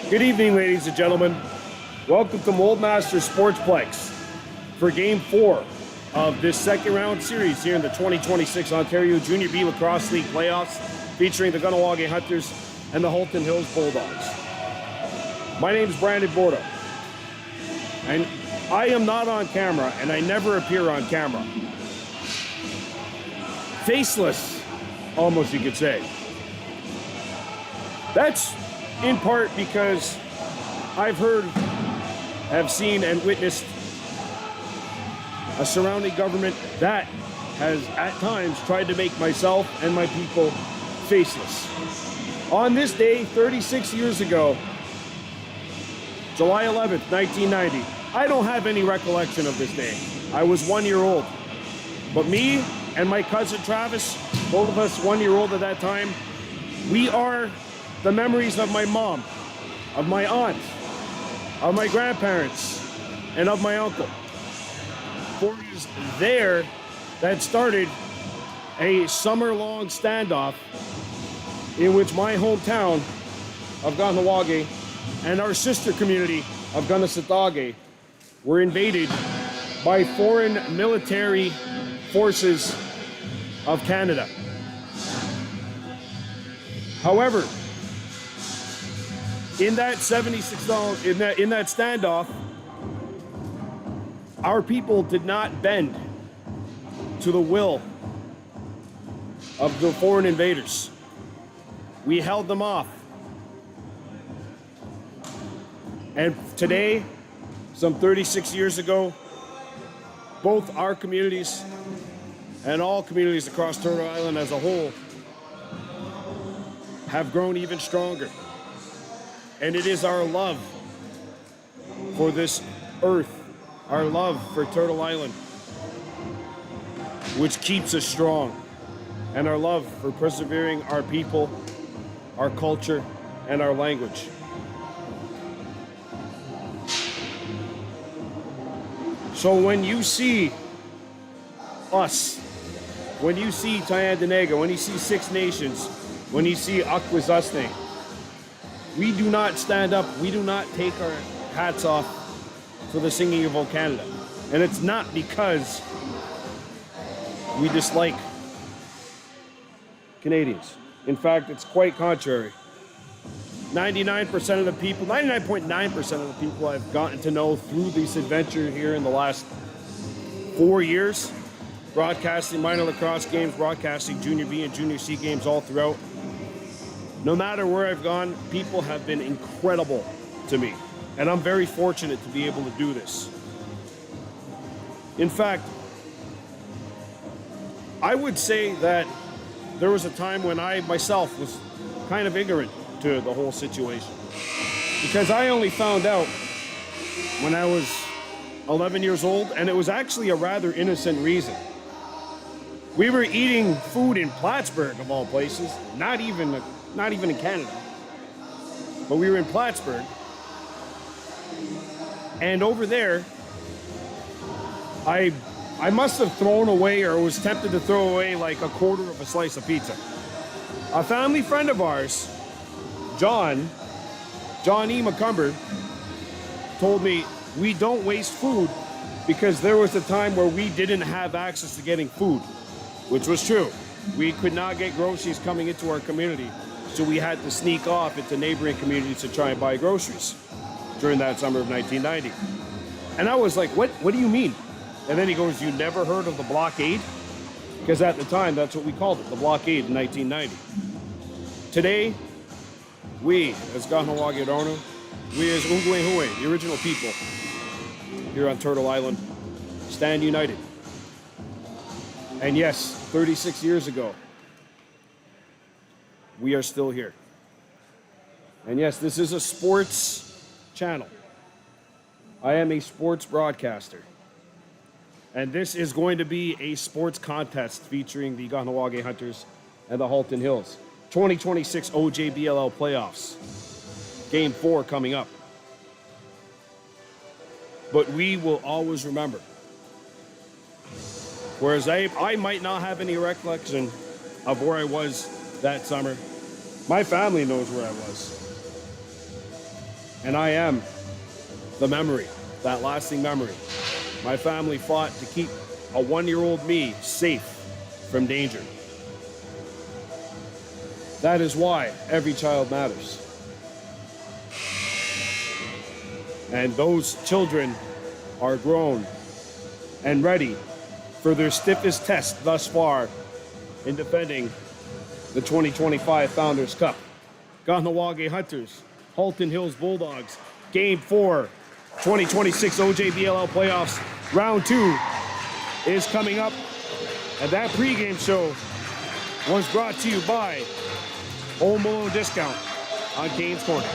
Good evening, ladies and gentlemen. Welcome to Mold Master Sportsplex for Game 4 of this second round series here in the 2026 Ontario Junior B Lacrosse League playoffs featuring the Kahnawake Hunters and the Halton Hills Bulldogs. My name is Brandon Bordeaux, and I am not on camera, and I never appear on camera. Faceless, almost you could say. That's in part because I've heard, have seen, and witnessed a surrounding government that has at times tried to make myself and my people faceless. On this day, 36 years ago, July 11th, 1990, I don't have any recollection of this day. I was 1 year old. But me and my cousin Travis, both of us 1 year old at that time, we are the memories of my mom, of my aunt, of my grandparents, and of my uncle. 4 years there, that started a summer-long standoff in which my hometown of Kahnawake and our sister community of Kahnawake were invaded by foreign military forces of Canada. However, in that in that standoff, our people did not bend to the will of the foreign invaders. We held them off. And today, some 36 years ago, both our communities and all communities across Turtle Island as a whole have grown even stronger. And it is our love for this earth, our love for Turtle Island, which keeps us strong, and our love for persevering our people, our culture, and our language. So when you see us, when you see Tyandinaga, when you see Six Nations, when you see Akwesasne, we do not stand up, we do not take our hats off for the singing of O Canada. And it's not because we dislike Canadians. In fact, it's quite contrary. 99% of the people, 99.9% of the people I've gotten to know through this adventure here in the last 4 years, broadcasting minor lacrosse games, broadcasting Junior B and Junior C games all throughout. No matter where I've gone, people have been incredible to me. And I'm very fortunate to be able to do this. In fact, I would say that there was a time when I myself was kind of ignorant to the whole situation. Because I only found out when I was 11 years old, and it was actually a rather innocent reason. We were eating food in Plattsburgh, of all places, not even in Canada, but we were in Plattsburgh. And over there, I must have thrown away, or was tempted to throw away, like a quarter of a slice of pizza. A family friend of ours, John E. McCumber, told me we don't waste food because there was a time where we didn't have access to getting food, which was true. We could not get groceries coming into our community, so we had to sneak off into neighboring communities to try and buy groceries during that summer of 1990. And I was like, what do you mean? And then he goes, you never heard of the blockade? Because at the time, that's what we called it, the blockade in 1990. Today, we, as Kahnawake Rona, we as Ungwe, the original people here on Turtle Island, stand united. And yes, 36 years ago, we are still here. And yes, this is a sports channel. I am a sports broadcaster. And this is going to be a sports contest featuring the Kahnawake Hunters and the Halton Hills. 2026 OJBLL playoffs. Game 4 coming up. But we will always remember. Whereas I might not have any recollection of where I was that summer, my family knows where I was. And I am the memory, that lasting memory. My family fought to keep a 1-year-old me safe from danger. That is why every child matters. And those children are grown and ready for their stiffest test thus far in defending the 2025 Founders Cup. Kahnawake Hunters, Halton Hills Bulldogs, Game 4, 2026 OJBLL Playoffs. Round 2 is coming up, and that pregame show was brought to you by Home Alone Discount on Kane's Corner.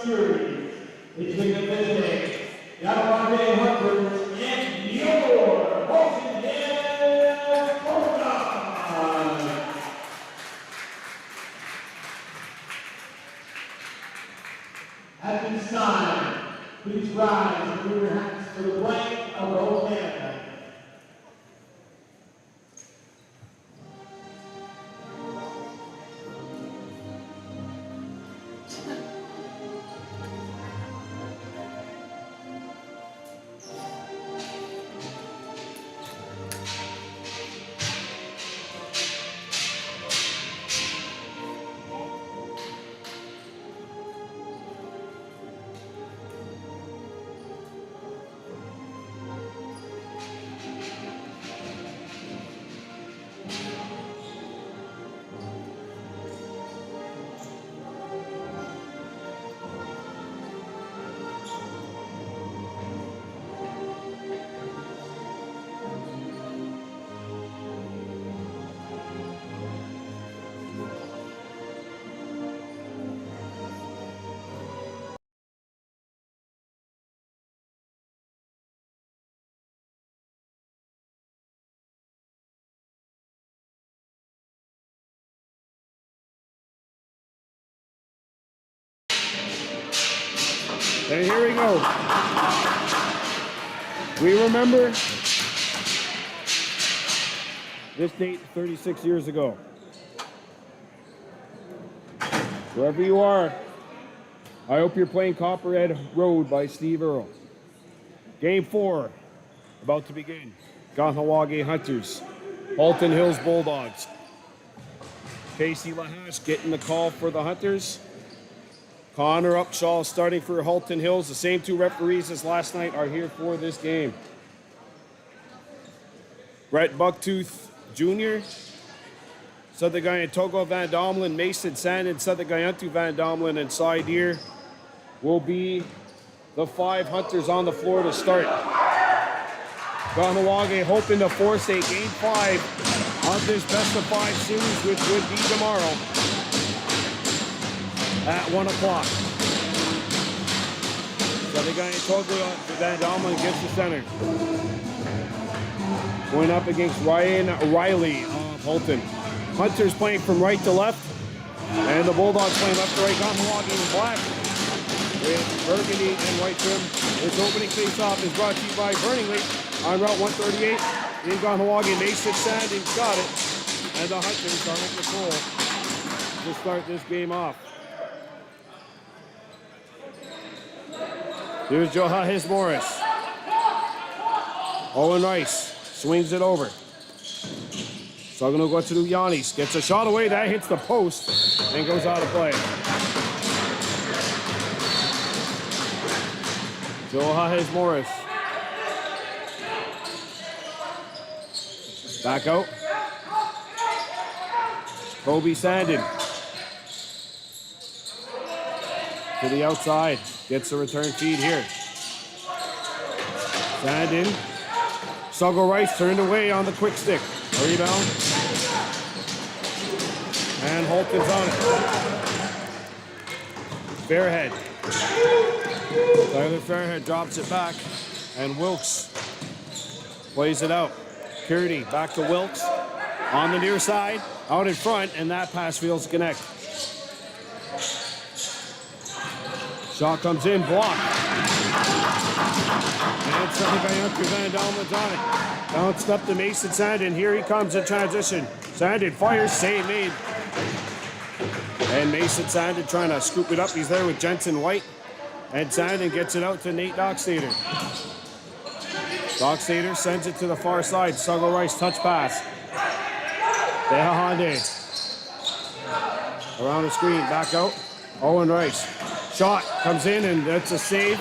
Series between the visiting Kahnawake Hunters and your Halton Hills Bulldogs. At this time, please rise and move your hands to the flag of the whole Canada. And here we go. We remember this date 36 years ago. Wherever you are, I hope you're playing Copperhead Road by Steve Earle. Game 4 about to begin. Kahnawake Hunters, Halton Hills Bulldogs. Casey Lahash getting the call for the Hunters. Connor Upshaw starting for Halton Hills. The same two referees as last night are here for this game. Brett Bucktooth Jr., Sadagayan Togo Van Domlin, Mason Sand, and Sadagayantu Van Domlin and Cy Deer will be the 5 Hunters on the floor to start. Kahnawake hoping to force a Game 5 of this best-of-5 series, which would be tomorrow at 1 o'clock. So the guy in Togo Van Domlin gets the center. Going up against Ryan Riley of Halton. Hunters playing from right to left, and the Bulldogs playing left to right. Kahnawake in black with burgundy and white trim. This opening face-off is brought to you by Burning Leaf on Route 138. In Kahnawake, Mason Sandin got it, and the Hunters are in control to start this game off. Here's Johahis Morris. Owen Rice swings it over. So I'm going to go to Yanis. Gets a shot away. That hits the post and goes out of play. Joe has Morris. Back out. Kobe Sandin. To the outside. Gets a return feed here. Sandin. Suggle Rice turned away on the quick stick. A rebound. And Halton's on it. Fairhead. Tyler Fairhead drops it back. And Wilkes plays it out. Kearney back to Wilkes. On the near side. Out in front. And that pass fails to connect. Shot comes in. Blocked. And something by Hunter Van Dalman's on it. Bounced up to Mason Sandin. Here he comes in transition. Sandin fires. Save made. And Mason Sandin trying to scoop it up. He's there with Jensen White. And Sandin gets it out to Nate Dockstader. Dockstader sends it to the far side. Suggle Rice touch pass. Behahande. Around the screen. Back out. Owen Rice. Shot comes in and that's a save.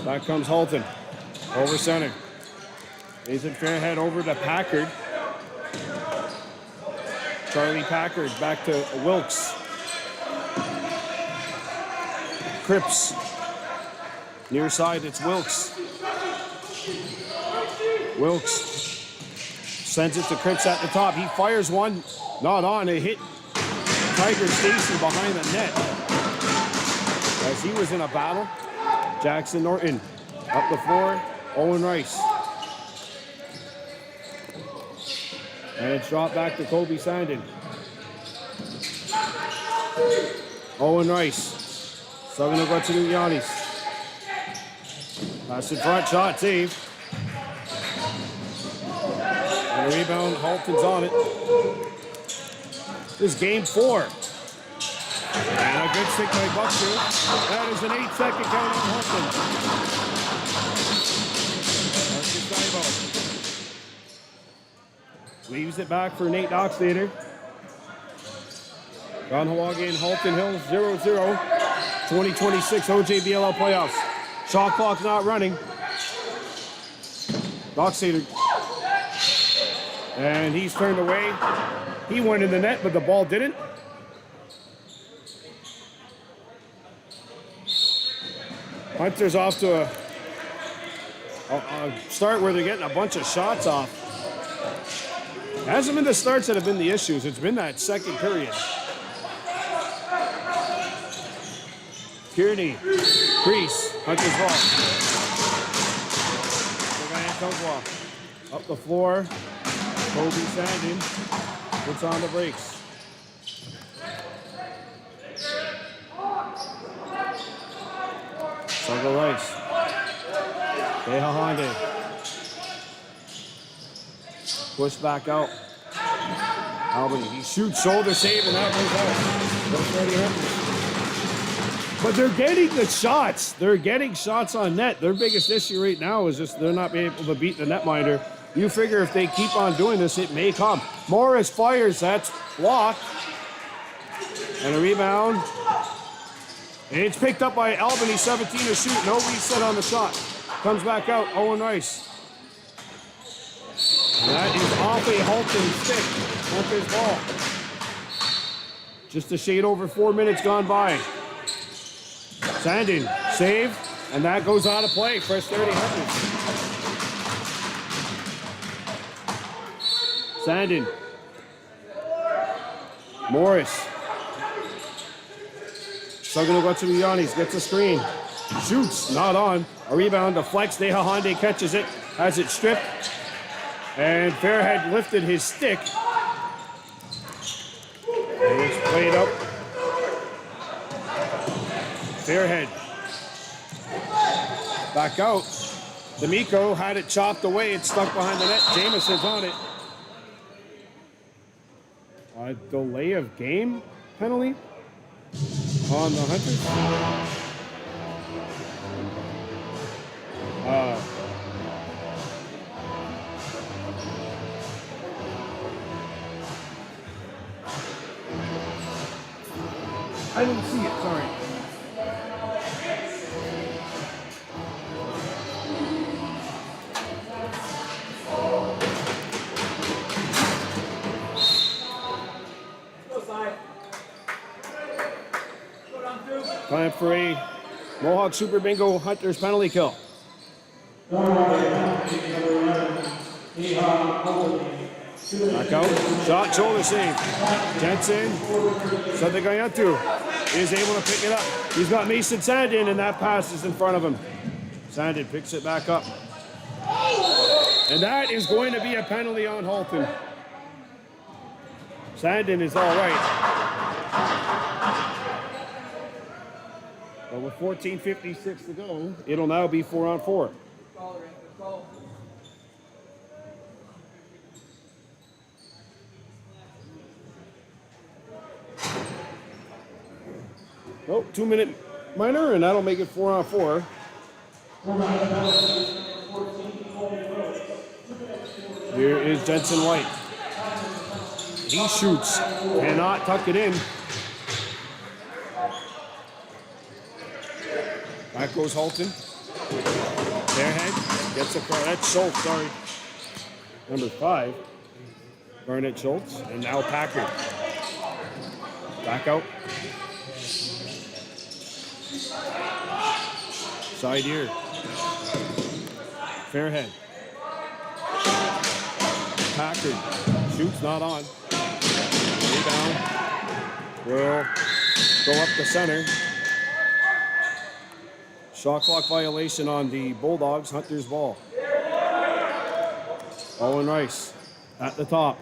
Back comes Halton. Over center. Nathan Fairhead over to Packard. Charlie Packard back to Wilkes. Cripps. Near side, it's Wilkes. Wilkes sends it to Cripps at the top. He fires one. Not on. It hit Tiger Stacy behind the net. As he was in a battle. Jackson Norton up the floor. Owen Rice. And it's dropped back to Kobe Sandin. Owen Rice. So going to go to Yanis. Pass in front. Shot save. And a rebound. Halton's on it. This is game 4. And a good stick by Buckner. That is an 8-second count on Halton. Leaves it back for Nate Dockstader. Kahnawake and Halton Hills 0-0. 2026 OJBLL playoffs. Shot clock not running. Dockstader. And he's turned away. He went in the net, but the ball didn't. Hunter's off to a start where they're getting a bunch of shots off. It hasn't been the starts that have been the issues. It's been that second period. Kearney, Crease, Hunter's ball. Up the floor. Kobe Sandin puts on the brakes. Suggle Rice. Behahande. Push back out. Albany, he shoots, shoulder save, and that goes out. But they're getting the shots. They're getting shots on net. Their biggest issue right now is just they're not being able to beat the netminder. You figure if they keep on doing this, it may come. Morris fires, that's blocked. And a rebound. And it's picked up by Albany, 17 to shoot. No reset on the shot. Comes back out, Owen Rice. And that is off a Halton stick. Hunter's ball. Just a shade over 4 minutes gone by. Sandin, save, and that goes out of play. Fresh 30 Hunters. Sandin. Morris. Still gonna go to Yanis, gets a screen. Shoots, not on. A rebound, deflects. Behahande catches it, has it stripped. And Fairhead lifted his stick. And it's played up. Fairhead. Back out. D'Amico had it chopped away. It's stuck behind the net. Jameson's on it. A delay of game penalty on the Hunters. I didn't see it, sorry. Time for a Mohawk Super Bingo Hunters penalty kill. Back out. Shot, shoulder save. Jensen, Sadagayantu is able to pick it up. He's got Mason Sandin, and that pass is in front of him. Sandin picks it back up. And that is going to be a penalty on Halton. Sandin is all right. But with 14:56 to go, it'll now be 4-on-4. Oh, 2-minute minor, and that'll make it 4-on-4. Here is Jensen White. He shoots, cannot tuck it in. Back goes Halton. Fairhead gets a card. That's Schultz, sorry. Number 5. Garnett Schultz, and now Packard. Back out. Side ear. Fairhead. Packard. Shoots not on. Rebound. Will go up the center. Shot clock violation on the Bulldogs. Hunter's ball. Owen Rice at the top.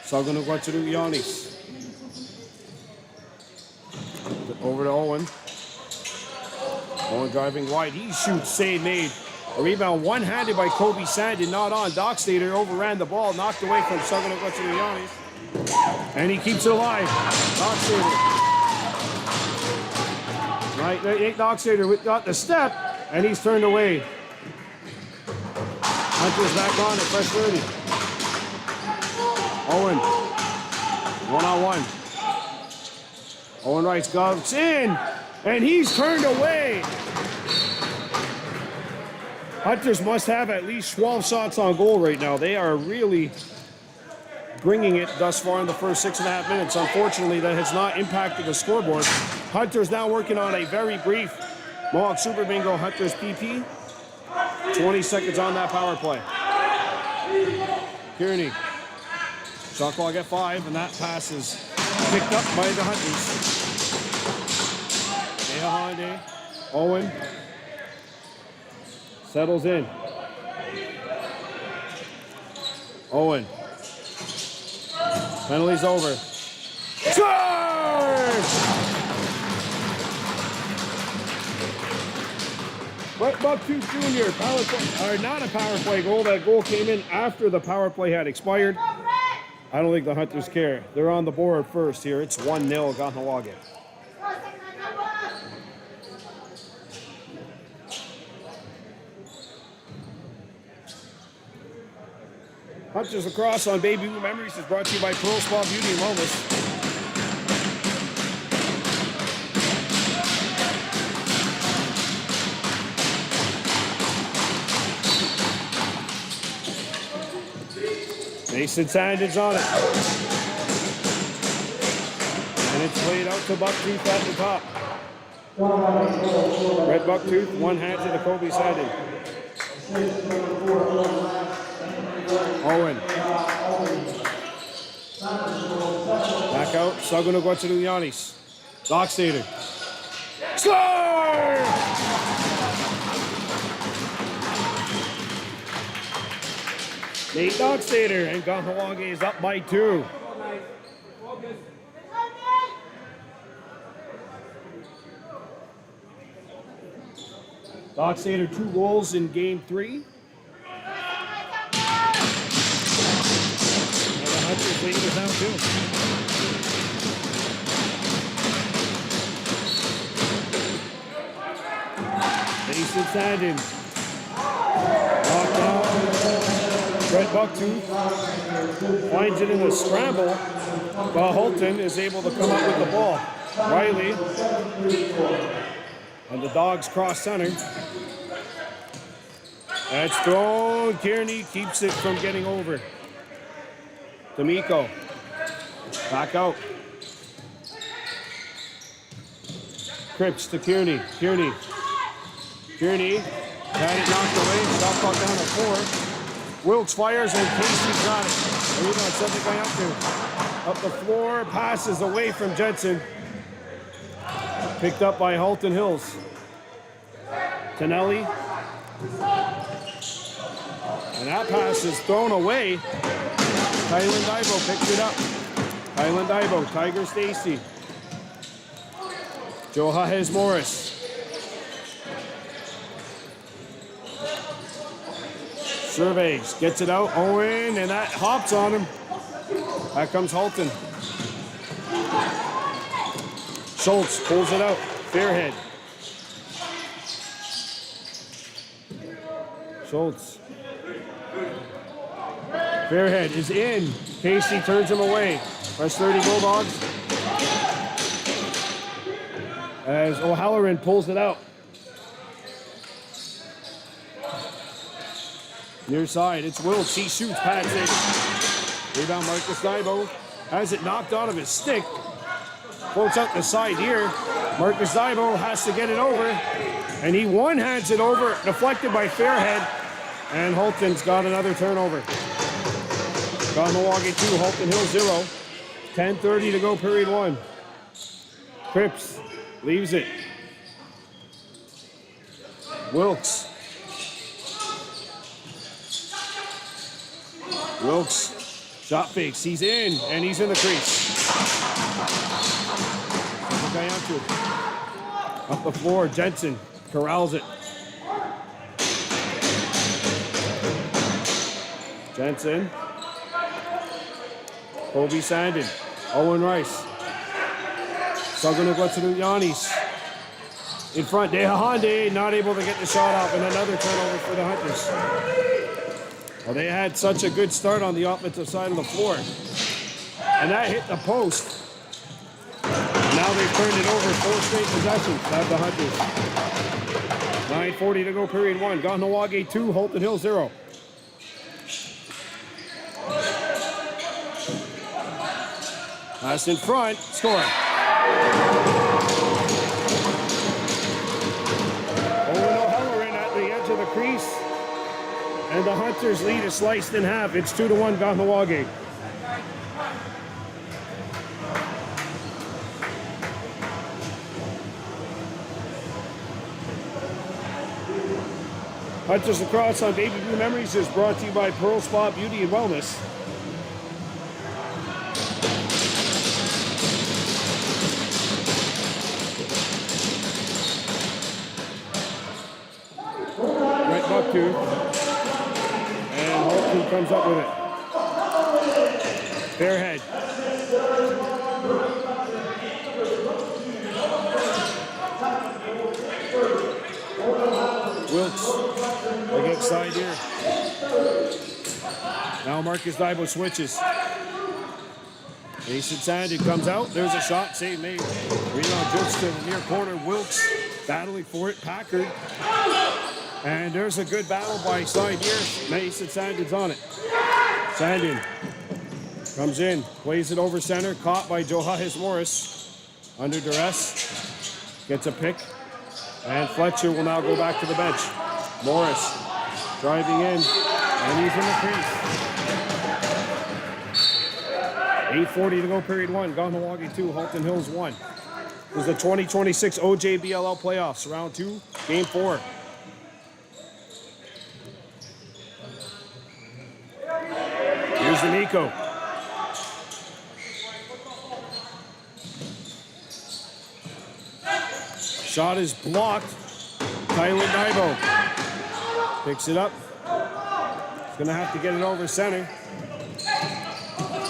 Saganugwachiru Yanis. Over to Owen. Owen driving wide. He shoots, save made. A rebound one-handed by Kobe Sandin, not on. Dockstader overran the ball, knocked away from Saganugwachiru Yanis. And he keeps it alive. Dockstader. Right, Nate Dockstader got the step, and he's turned away. Hunter's back on at fresh 30. Owen, 1-on-1. Owen Rice goes in, and he's turned away. Hunters must have at least 12 shots on goal right now. They are really bringing it thus far in the first 6.5 minutes. Unfortunately, that has not impacted the scoreboard. Hunters now working on a very brief Mohawk Super Bingo Hunters PP. 20 seconds on that power play. Kearney. Shot clock at 5, and that pass is picked up by the Hunters. Holiday. Owen. Settles in. Owen. Penalty's over. Charge! Brett Bucktooth Jr. power play, or not a power play goal. That goal came in after the power play had expired. I don't think the Hunters care. They're on the board first here. It's 1-0 Kahnawake. Hunters Across on Baby Blue Memories is brought to you by Pearl Spa Beauty and Wellness. Mason Sandin's on it. And it's played out to Bucktooth at the top. Red Bucktooth, one hand to the Kobe Sandin. Owen. Back out, Saganugwachiru Yanis. Dockstader. Score! Nate Dockstader, and Kahnawake is up by 2. Dockstader 2 goals in game 3. Hunters lead us out too. Mason Sandin. Knocked out. Brett Bucktooth finds it in the scramble, but Halton is able to come up with the ball. Riley. And the Dogs cross center. That's thrown. Kearney keeps it from getting over. D'Amico. Back out. Cripps to Kearney. Kearney had it knocked away. Shot clock down at 4. Wilkes fires and Casey's got it. Rebound, something going up there. Up the floor, passes away from Jensen. Picked up by Halton Hills. Tonelli. And that pass is thrown away. Kylan Dibo picks it up. Kylan Dibo, Tiger Stacy. Johahes Morris. Surveys, gets it out. Owen, and that hops on him. Back comes Halton. Schultz pulls it out. Fairhead. Schultz. Fairhead is in. Casey turns him away. Press 30 Bulldogs. As O'Halloran pulls it out. Near side, it's Wilkes. He shoots, pats it. Rebound, Marcus Dibo. Has it knocked out of his stick. Floats out the side here. Marcus Dibo has to get it over. And he one-hands it over, deflected by Fairhead. And Halton's got another turnover. Kahnawake 2, Halton Hill 0. 10:30 to go, period 1. Cripps leaves it. Wilkes. Shot fakes. He's in, and he's in the crease. Up the floor, Jensen corrals it. Jensen. Kobe Sandin. Owen Rice. Yanis. In front, Dehahande not able to get the shot off, and another turnover for the Hunters. Well, they had such a good start on the offensive side of the floor. And that hit the post. Now they've turned it over 4 straight possessions. Have the Hunters. 9:40 to go, period 1. Kahnawake 2, Halton Hill 0. Pass in front, score. Owen O'Halloran at the edge of the crease. And the Hunters lead is sliced in half. It's 2-1 Kahnawake. Hunters Lacrosse on Baby Blue Memories is brought to you by Pearl Spa Beauty and Wellness. Right bucktooth. And Halton comes up with it. Fairhead. Wilkes against side here. Now Marcus Dibo switches. Mason Sandin comes out. There's a shot. Save made. Rebound jumps to the near corner. Wilkes battling for it. Packard. And there's a good battle by side here. Mason Sandin's on it. Sandin comes in. Plays it over center. Caught by Johahes Morris. Under duress. Gets a pick. And Fletcher will now go back to the bench. Morris driving in, and he's in the crease. 8:40 to go, period 1. Kahnawake 2, Halton Hills 1. This is the 2026 OJBLL playoffs, round 2, game 4. Here's the Nico. Shot is blocked. Kylan Dibo picks it up. He's going to have to get it over center.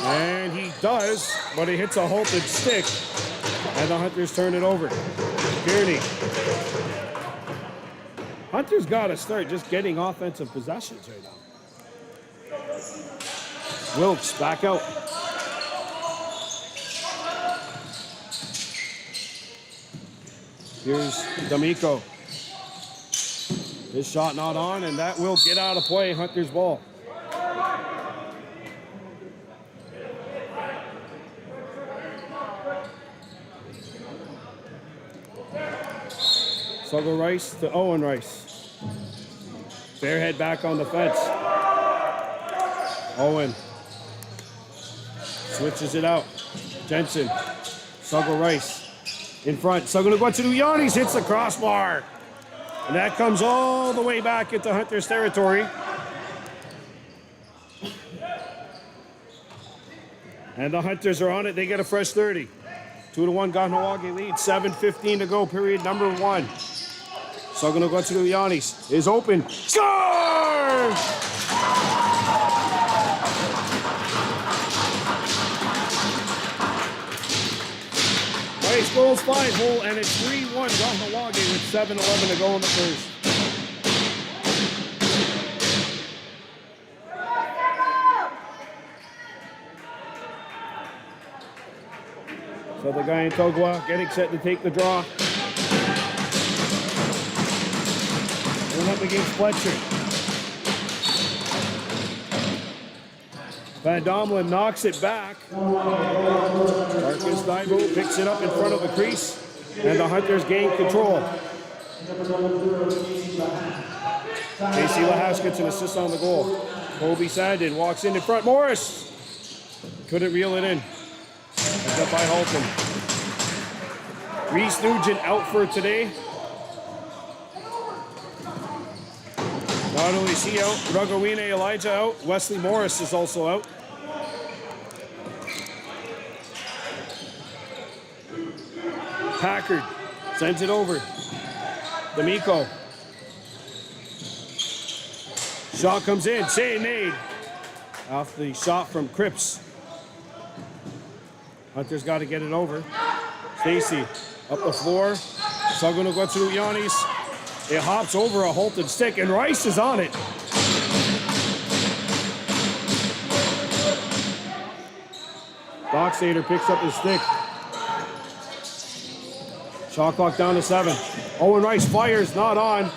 And he does, but it hits a halted stick. And the Hunters turn it over. Kearney. Hunters got to start just getting offensive possessions right now. Wilkes back out. Here's D'Amico. His shot not on, and that will get out of play. Hunter's ball. Suggo Rice to Owen Rice. Fairhead back on the fence. Owen switches it out. Jensen. Suggo Rice in front. Suggo Yanis hits the crossbar. And that comes all the way back into Hunter's territory. And the Hunters are on it. They get a fresh 30. 2-1 Kahnawake lead. 7:15 to go, period number 1. Suggo Yanis is open. Score! Rice goals 5-hole, and it's 3-1 Kahnawake with 7:11 to go in the first. So the guy in Togwa getting set to take the draw. Going up against Fletcher. Van Domlin knocks it back. Marcus Divo picks it up in front of the crease, and the Hunters gain control. Casey Lahas gets an assist on the goal. Kobe Sandin walks in front. Morris couldn't reel it in. Picked up by Halton. Reese Nugent out for today. Not only is he out, Rugawine Elijah out. Wesley Morris is also out. Packard sends it over. D'Amico. Shot comes in. Save made. Off the shot from Cripps. Hunter's got to get it over. Stacy up the floor. Suggo Yanis. It hops over a Halton stick, and Rice is on it. Dockstader picks up his stick. Shot clock down to 7. Owen Rice fires, not on.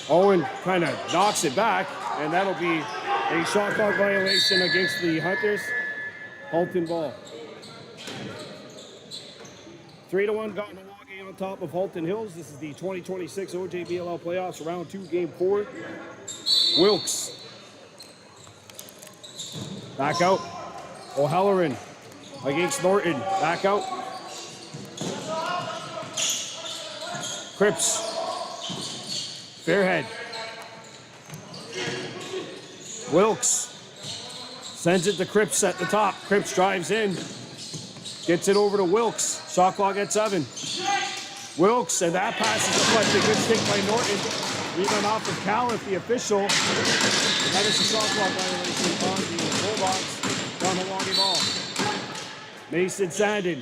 Owen kind of knocks it back, and that'll be a shot clock violation against the Hunters. Halton ball. 3-1 Kahnawake on top of Halton Hills. This is the 2026 OJBLL playoffs, round 2, game 4. Wilkes. Back out. O'Halloran against Norton. Back out. Cripps. Fairhead. Wilkes. Sends it to Cripps at the top. Cripps drives in. Gets it over to Wilkes. Shot clock at 7. Wilkes, and that pass is deflected. Good stick by Norton. Rebound off of Callan, the official. And that is a shot clock violation on the Bulldogs. Kahnawake ball. Mason Sandin.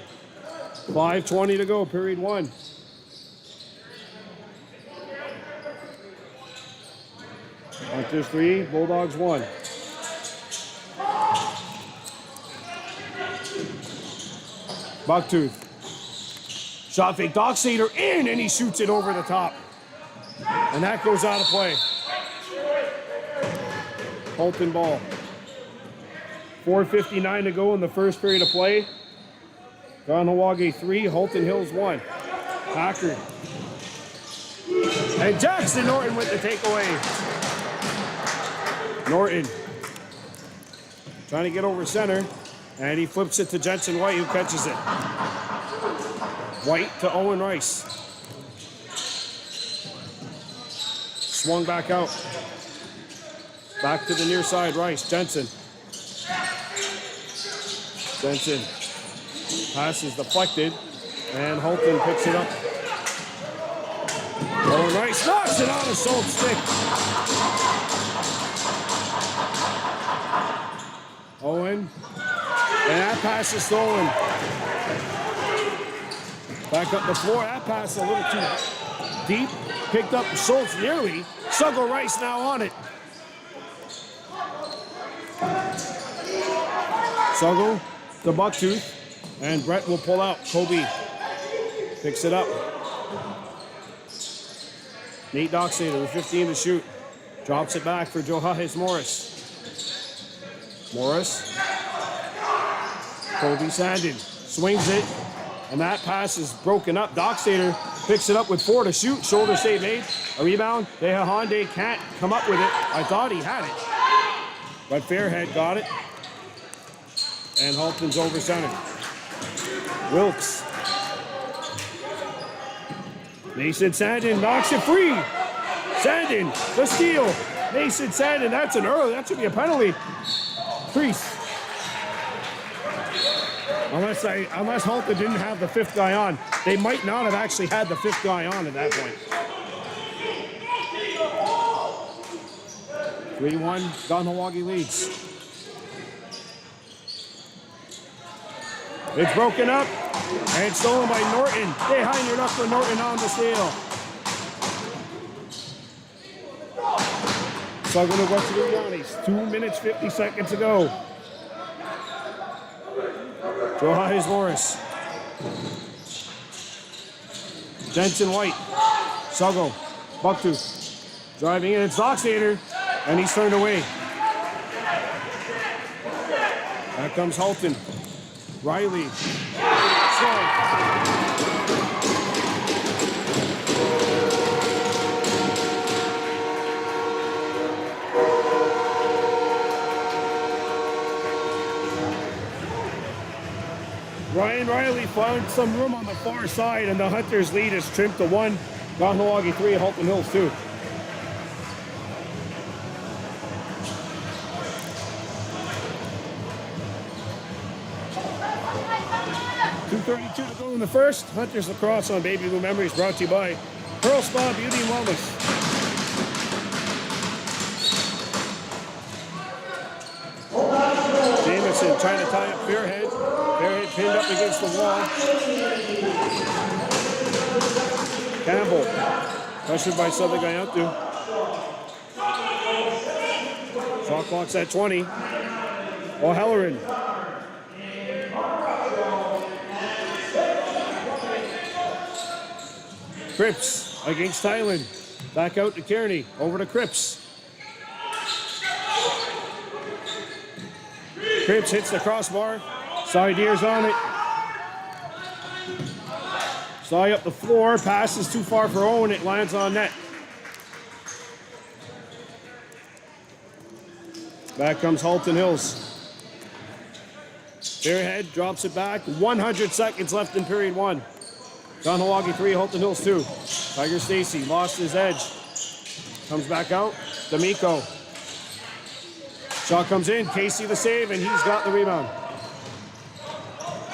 5:20 to go, period 1. Hunters 3, Bulldogs 1. Bucktooth. Shot fake. Dockstader in, and he shoots it over the top. And that goes out of play. Halton ball. 4:59 to go in the first period of play. Kahnawake 3, Halton Hills 1. Packard. And Jackson Norton with the takeaway. Norton trying to get over center, and he flips it to Jensen White, who catches it. White to Owen Rice. Swung back out. Back to the near side, Rice. Jensen. Jensen. Pass is deflected, and Halton picks it up. Owen Rice knocks it on a sold stick. Owen. And that pass is stolen. Back up the floor. That pass a little too deep. Picked up Schultz nearly. Suggo Rice now on it. Suggo to Bucktooth. And Brett will pull out. Kobe picks it up. Nate Dockstader with 15 to shoot. Drops it back for Johannes Morris. Morris. Kobe Sandin swings it, and that pass is broken up. Dockstader picks it up with 4 to shoot. Shoulder save made. A rebound. Honde can't come up with it. I thought he had it, but Fairhead got it. And Halton's over center. Wilkes. Mason Sandin knocks it free. Sandin, the steal. Mason Sandin, that's an early. That should be a penalty. Priest. Unless Halton didn't have the 5th guy on. They might not have actually had the 5th guy on at that point. 3-1, Kahnawake leads. It's broken up, and it's stolen by Norton. Behind your up for Norton on the steal. So going to West Giuliani's. 2 minutes, 50 seconds to go. Johannes Morris. Jensen White. Suggo. Bucktooth. Driving in. It's Dockstader, and he's turned away. Back comes Halton. Riley. Ryan Riley found some room on the far side, and the Hunters' lead is trimmed to 1. Kahnawake 3, Halton Hills 2. .232 to go in the first. Hunters Lacrosse on Baby Blue Memories, brought to you by Pearl Spa Beauty and Wellness. Jameson trying to tie up Fairhead. Fairhead pinned up against the wall. Campbell pressured by Southern Guyatu. Shot clock's at 20. O'Halloran. Cripps against Thailand. Back out to Kearney. Over to Cripps. Cripps hits the crossbar. Side ears on it. Sly up the floor. Passes too far for Owen. It lands on net. Back comes Halton Hills. Fairhead drops it back. 100 seconds left in period 1. Kahnawake 3, Halton Hills 2. Tiger Stacy lost his edge. Comes back out. D'Amico. Shot comes in. Casey the save, and he's got the rebound.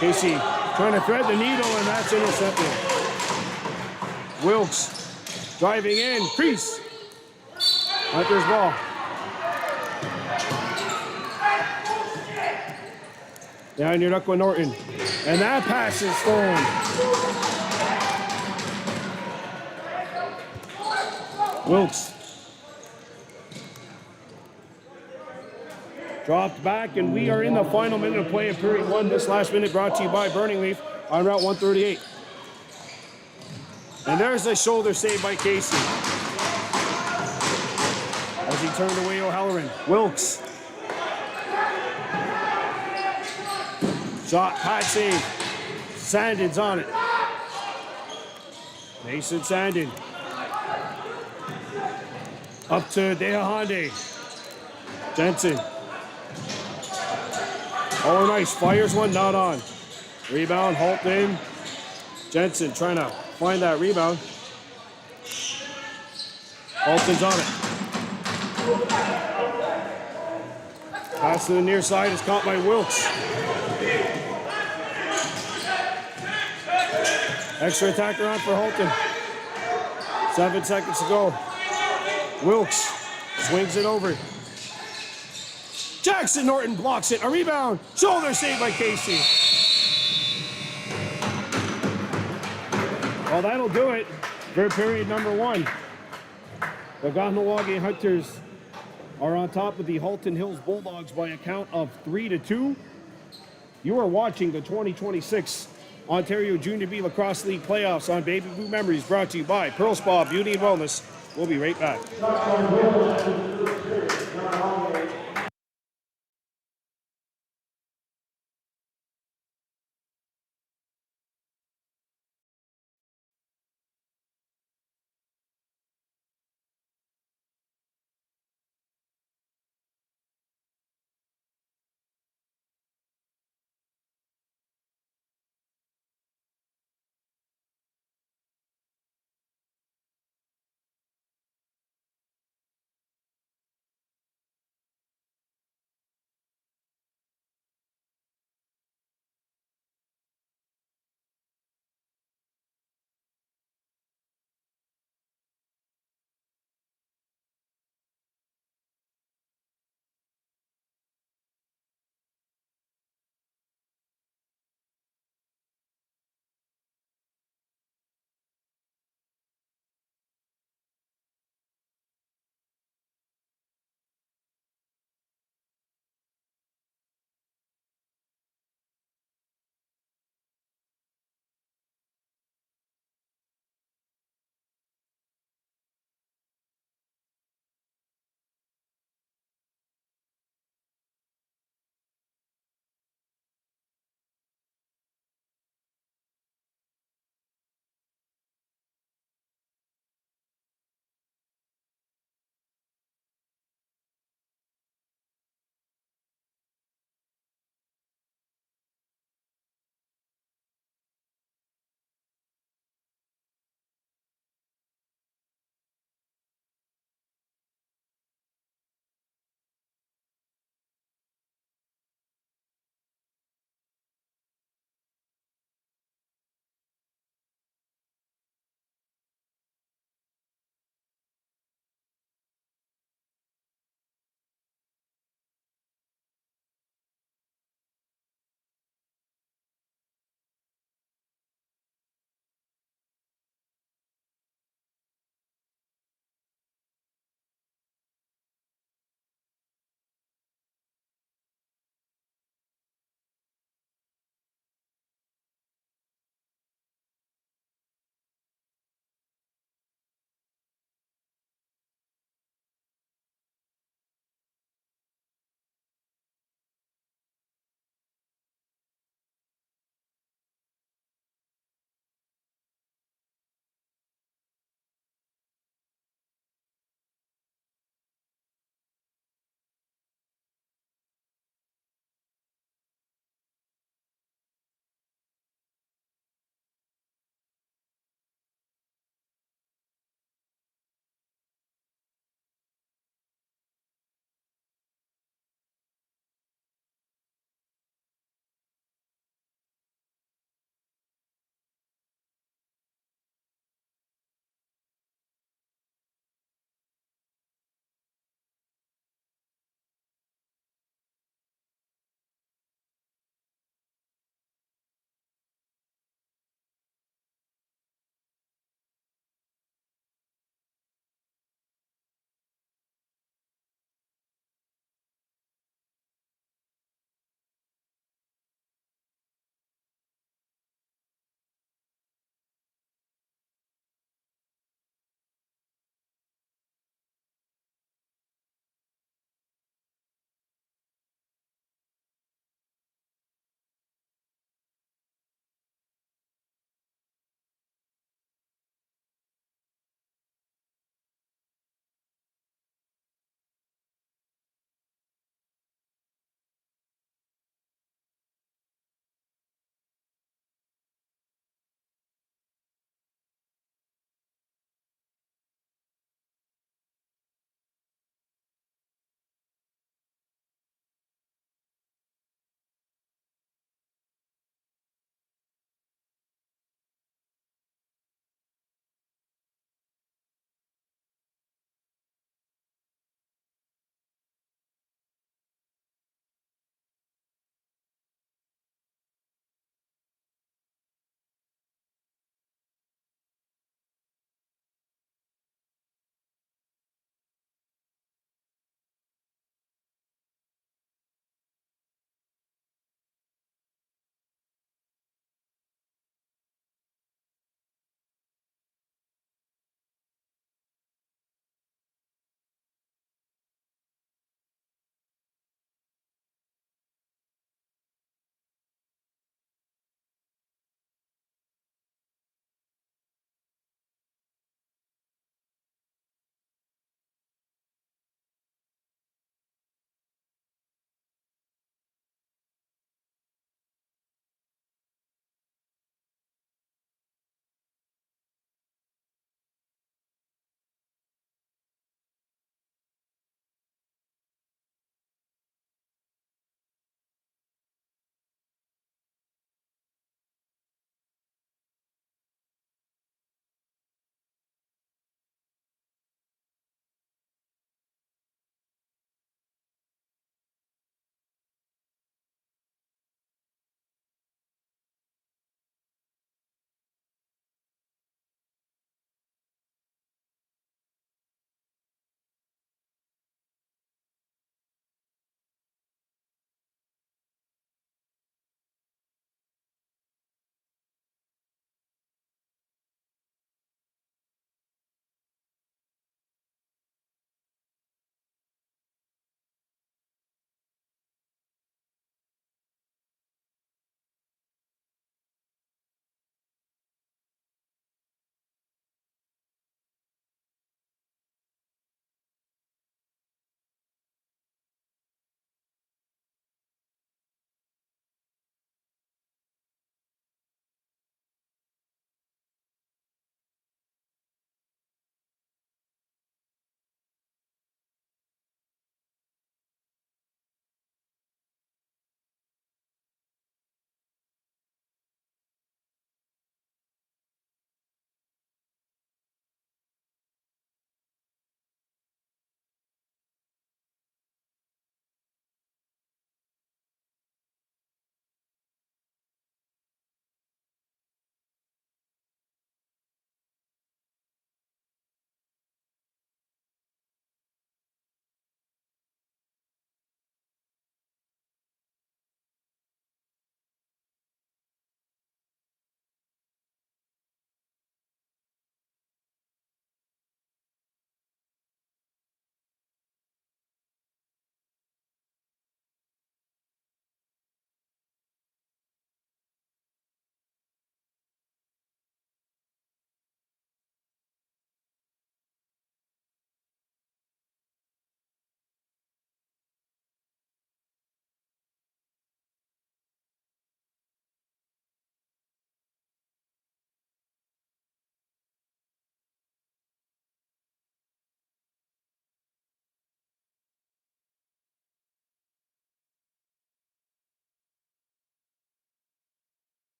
Casey trying to thread the needle, and that's intercepted. Wilkes driving in. Priest. Hunter's ball. Down your duck with Norton. And that pass is stolen. Wilkes. Dropped back, and we are in the final minute of play of period 1. This last minute brought to you by Burning Leaf on Route 138. And there's a shoulder save by Casey. As he turned away O'Halloran. Wilkes. Shot, high save. Sandin's on it. Mason Sandin. Up to Honde. Jensen. Oh, nice. Fires one, not on. Rebound, Halton. Jensen trying to find that rebound. Halton's on it. Pass to the near side is caught by Wilkes. Extra attacker on for Halton. 7 seconds to go. Wilkes swings it over. Jackson Norton blocks it. A rebound. Shoulder save by Casey. Well, that'll do it for period number 1. The Kahnawake Hunters are on top of the Halton Hills Bulldogs by a count of 3-2. You are watching the 2026 Ontario Junior B Lacrosse League playoffs on Baby Blue Memories, brought to you by Pearl Spa Beauty and Wellness. We'll be right back.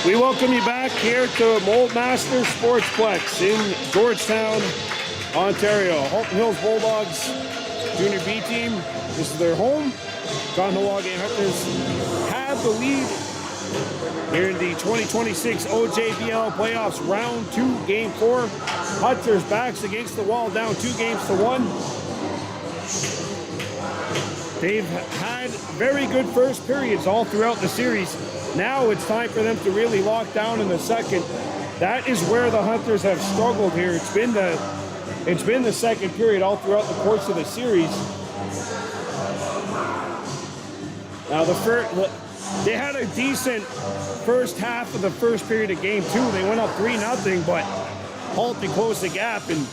We welcome you back here to Moldmaster Sportsplex in Georgetown, Ontario. Halton Hills Bulldogs Junior B team. This is their home. Kahnawake Hunters have the lead here in the 2026 OJBLL playoffs, round 2, game 4. Hunters backs against the wall, down 2-1. They've had very good first periods all throughout the series. Now it's time for them to really lock down in the second. That is where the Hunters have struggled here. It's been the second period all throughout the course of the series. Now they had a decent first half of the first period of game 2. They went up 3-0, but Halton closed the gap in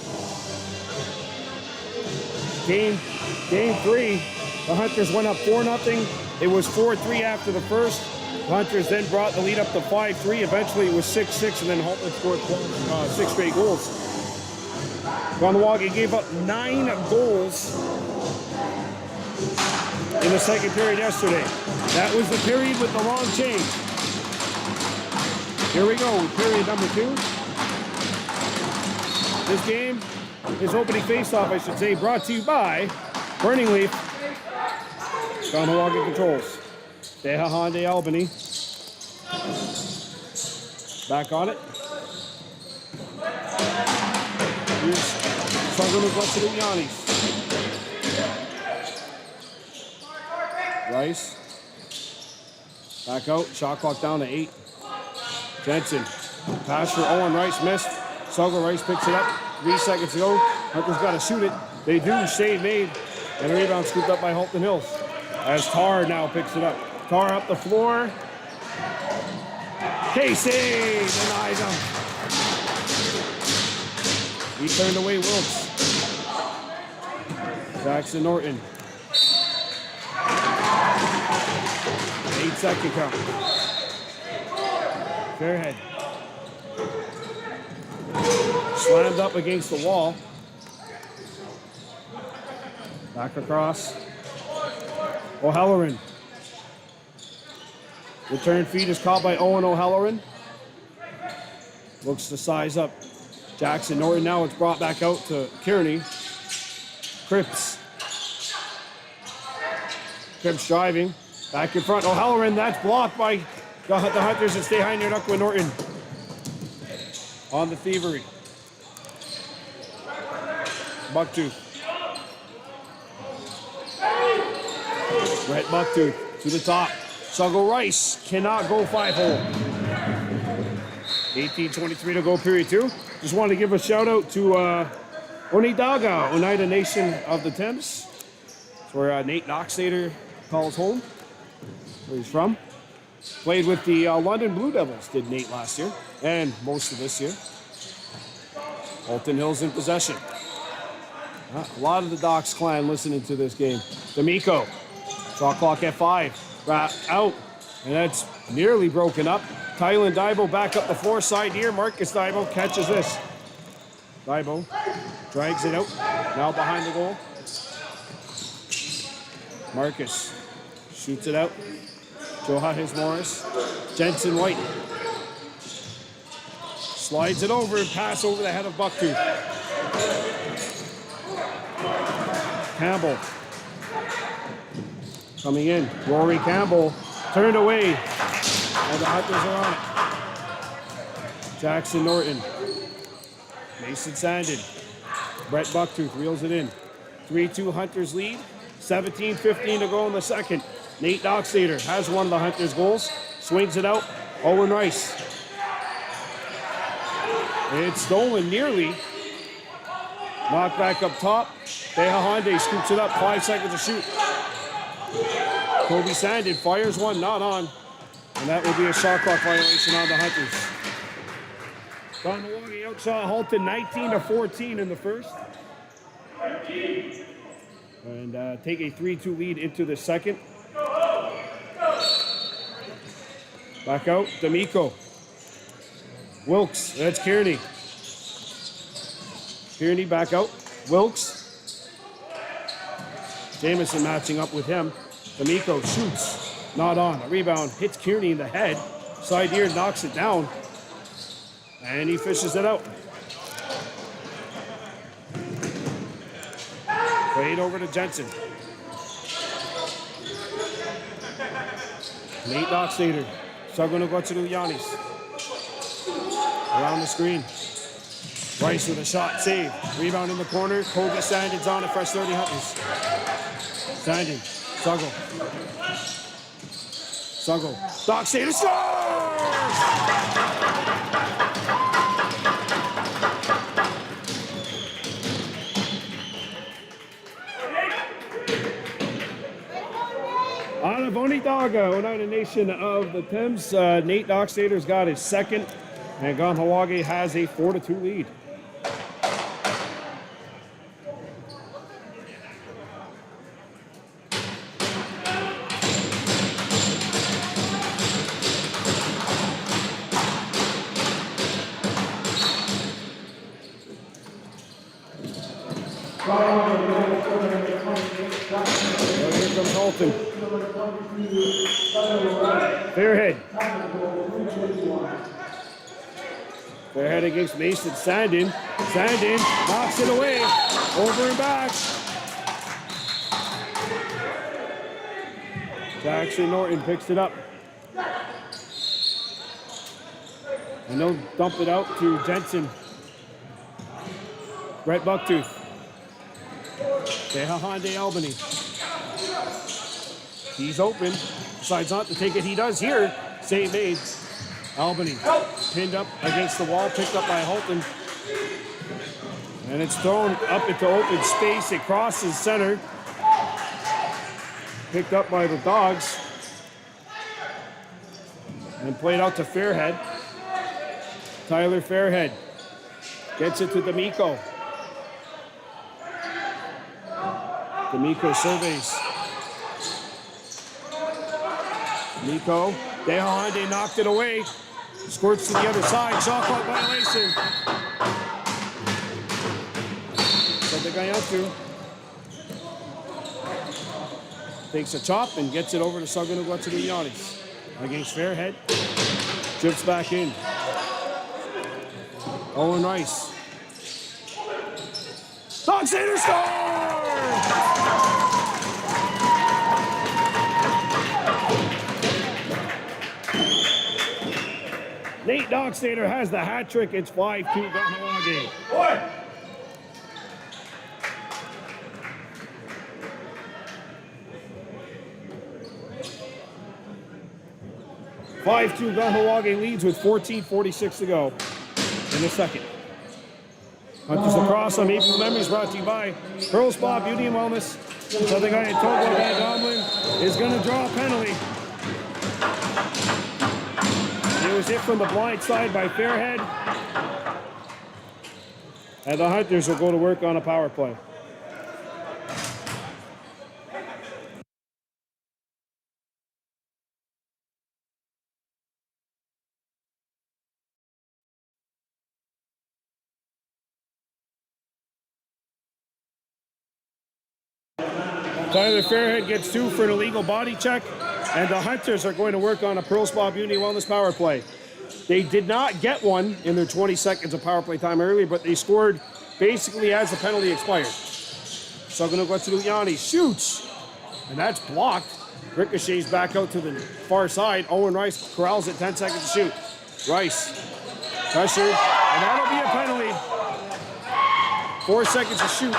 game 3. The Hunters went up 4-0. It was 4-3 after the first. The Hunters then brought the lead up to 5-3. Eventually it was 6-6, and then Halton scored 6 straight goals. Kahnawake gave up 9 goals in the second period yesterday. That was the period with the long change. Here we go, period number 2. This game, his opening faceoff, I should say, brought to you by Burning Leaf. Kahnawake controls. Deha Hyundai Albany. Back on it. Here's Suggerman left to the Yannis. Rice. Back out. Shot clock down to 8. Jensen. Pass for Owen Rice missed. Sugger Rice picks it up. 3 seconds to go. Hunters got to shoot it. They do. Save made. And a rebound scooped up by Halton Hills. As Tar now picks it up. Tar up the floor. Casey denies him. He turned away Wilkes. Jackson Norton. 8-second count. Fairhead. Slammed up against the wall. Back across. O'Halloran. Return feed is caught by Owen O'Halloran. Looks to size up Jackson Norton. Now it's brought back out to Kearney. Cripps. Cripps driving. Back in front. O'Halloran, that's blocked by the Hunters and stay high near Duck with Norton. On the thievery. Bucktooth. Brett Bucktooth to the top. Suggo Rice cannot go 5-hole. 18:23 to go, period 2. Just wanted to give a shout out to Oneidaga, Oneida Nation of the Thames. That's where Nate Noxator calls home, where he's from. Played with the London Blue Devils, did Nate last year, and most of this year. Halton Hills in possession. A lot of the Docks clan listening to this game. D'Amico, shot clock at 5. Out, and that's nearly broken up. Tylen Dybo back up the floor side here. Marcus Dybo catches this. Dybo drags it out. Now behind the goal. Marcus shoots it out. Johannes Morris. Jensen White. Slides it over and pass over the head of Bucktooth. Campbell. Coming in, Rory Campbell turned away, and the Hunters are on it. Jackson Norton, Mason Sandin, Brett Bucktooth reels it in. 3-2 Hunters lead, 17:15 to go in the second. Nate Noxator has one of the Hunters' goals, swings it out, Owen Rice. It's stolen nearly. Knocked back up top. Deha Hyundai scoops it up, 5 seconds to shoot. Kobe Sandin fires one, not on. And that will be a shot clock violation on the Hunters. Kahnawake outshot Halton 19-14 in the first. And take a 3-2 lead into the second. Back out, D'Amico. Wilkes, that's Kearney. Kearney back out. Wilkes. Jamison matching up with him. D'Amico shoots. Not on. A rebound hits Kearney in the head. Side here knocks it down. And he fishes it out. Played over to Jensen. Nate Dockstader. Struggling to go to Yanis. Around the screen. Rice with a shot, save. Rebound in the corner. Kobe Sandin's on it, fresh 30 Hunters. Sandin, struggle. Struggle. Dockstader scores! Out of Onondaga, Oneida Nation of the Thames, Nate Dockstader's got his second, and Kahnawake has a 4-2 lead. Here comes Halton. Fairhead. Fairhead against Mason Sandin. Sandin knocks it away. Over and back. Jackson Norton picks it up. And they'll dump it out to Jensen. Brett Bucktooth. Tehahande Albany. He's open. Decides not to take it. He does here. Save made. Albany pinned up against the wall. Picked up by Halton. And it's thrown up into open space. It crosses center. Picked up by the Dogs. And played out to Fairhead. Tyler Fairhead gets it to D'Amico. D'Amico surveys. D'Amico, Tehahande knocked it away. Squirts to the other side. Shot clock violation. Sategayatu takes a chop and gets it over to Sagunuguatsulianis. Against Fairhead. Drifts back in. Owen Rice. Dockstader scores! Nate Dockstader has the hat trick. It's 5-2 Kahnawake. 5-2 Kahnawake leads with 14:46 to go in the second. Hunters across on Maple Memories brought to you by Pearl Spa Beauty and Wellness. So the guy in Togo, Van Domlin, is going to draw a penalty. It was hit from the blind side by Fairhead. And the Hunters will go to work on a power play. Tyler Fairhead gets 2 for an illegal body check, and the Hunters are going to work on a Pearl Spa Beauty Wellness power play. They did not get one in their 20 seconds of power play time earlier, but they scored basically as the penalty expired. Sagunuguatsulianis shoots, and that's blocked. Ricochets back out to the far side. Owen Rice corrals it, 10 seconds to shoot. Rice, pressured, and that'll be a penalty. 4 seconds to shoot.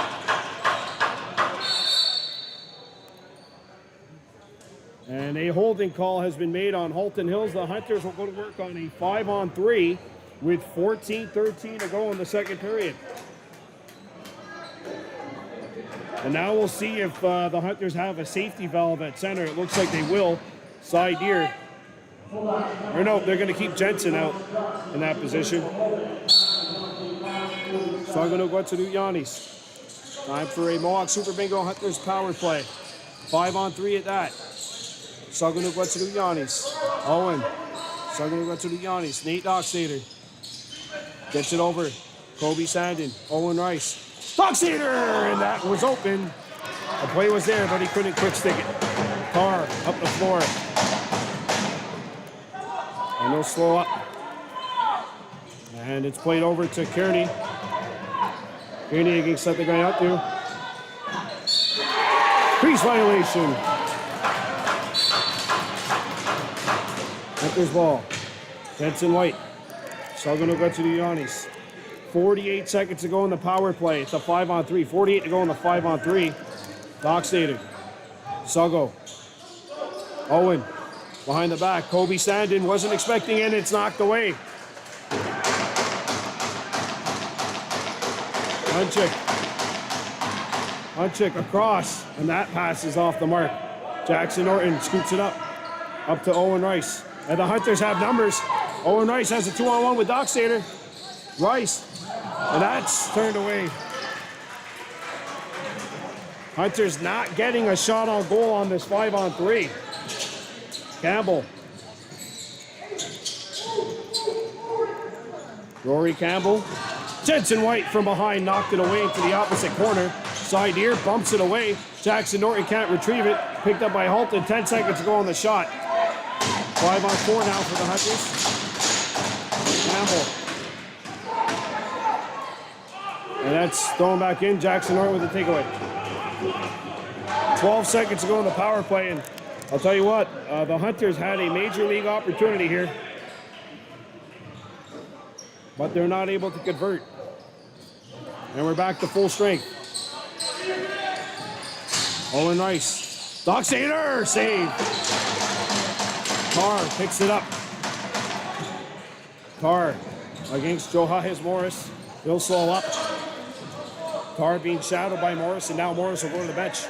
And a holding call has been made on Halton Hills. The Hunters will go to work on a 5-on-3 with 14:13 to go in the second period. And now we'll see if the Hunters have a safety valve at center. It looks like they will. Side here. Or no, they're going to keep Jensen out in that position. Sagunuguatsulianis. Time for a Mohawk Super Bingo Hunters power play. 5-on-3 at that. Sagunuguatsulianis. Owen. Sagunuguatsulianis. Nate Dockstader. Gets it over. Kobe Sandin. Owen Rice. Dockstader! And that was open. The play was there, but he couldn't quick stick it. Carr up the floor. And they'll slow up. And it's played over to Kearney. Kearney against set the guy out there. Crease violation. Hunters ball. Jensen White. Still going to go to the Yannis. 48 seconds to go in the power play. It's a 5-on-3. 48 to go in the 5-on-3. Dockstader. Suggo. Owen. Behind the back. Kobe Sandin wasn't expecting it. It's knocked away. Hunchick across. And that pass is off the mark. Jackson Norton scoots it up. Up to Owen Rice. And the Hunters have numbers. Owen Rice has a 2-on-1 with Dockstader. Rice. And that's turned away. Hunters not getting a shot on goal on this 5-on-3. Campbell. Rory Campbell. Jensen White from behind knocked it away into the opposite corner. Side ear bumps it away. Jackson Norton can't retrieve it. Picked up by Halton. 10 seconds to go on the shot. 5-on-4 now for the Hunters. Campbell. And that's thrown back in. Jackson Norton with the takeaway. 12 seconds to go in the power play. And I'll tell you what, the Hunters had a major league opportunity here. But they're not able to convert. And we're back to full strength. Owen Rice. Dockstader save. Carr picks it up. Carr against Johannes Morris. He'll slow up. Carr being shadowed by Morris, and now Morris will go to the bench.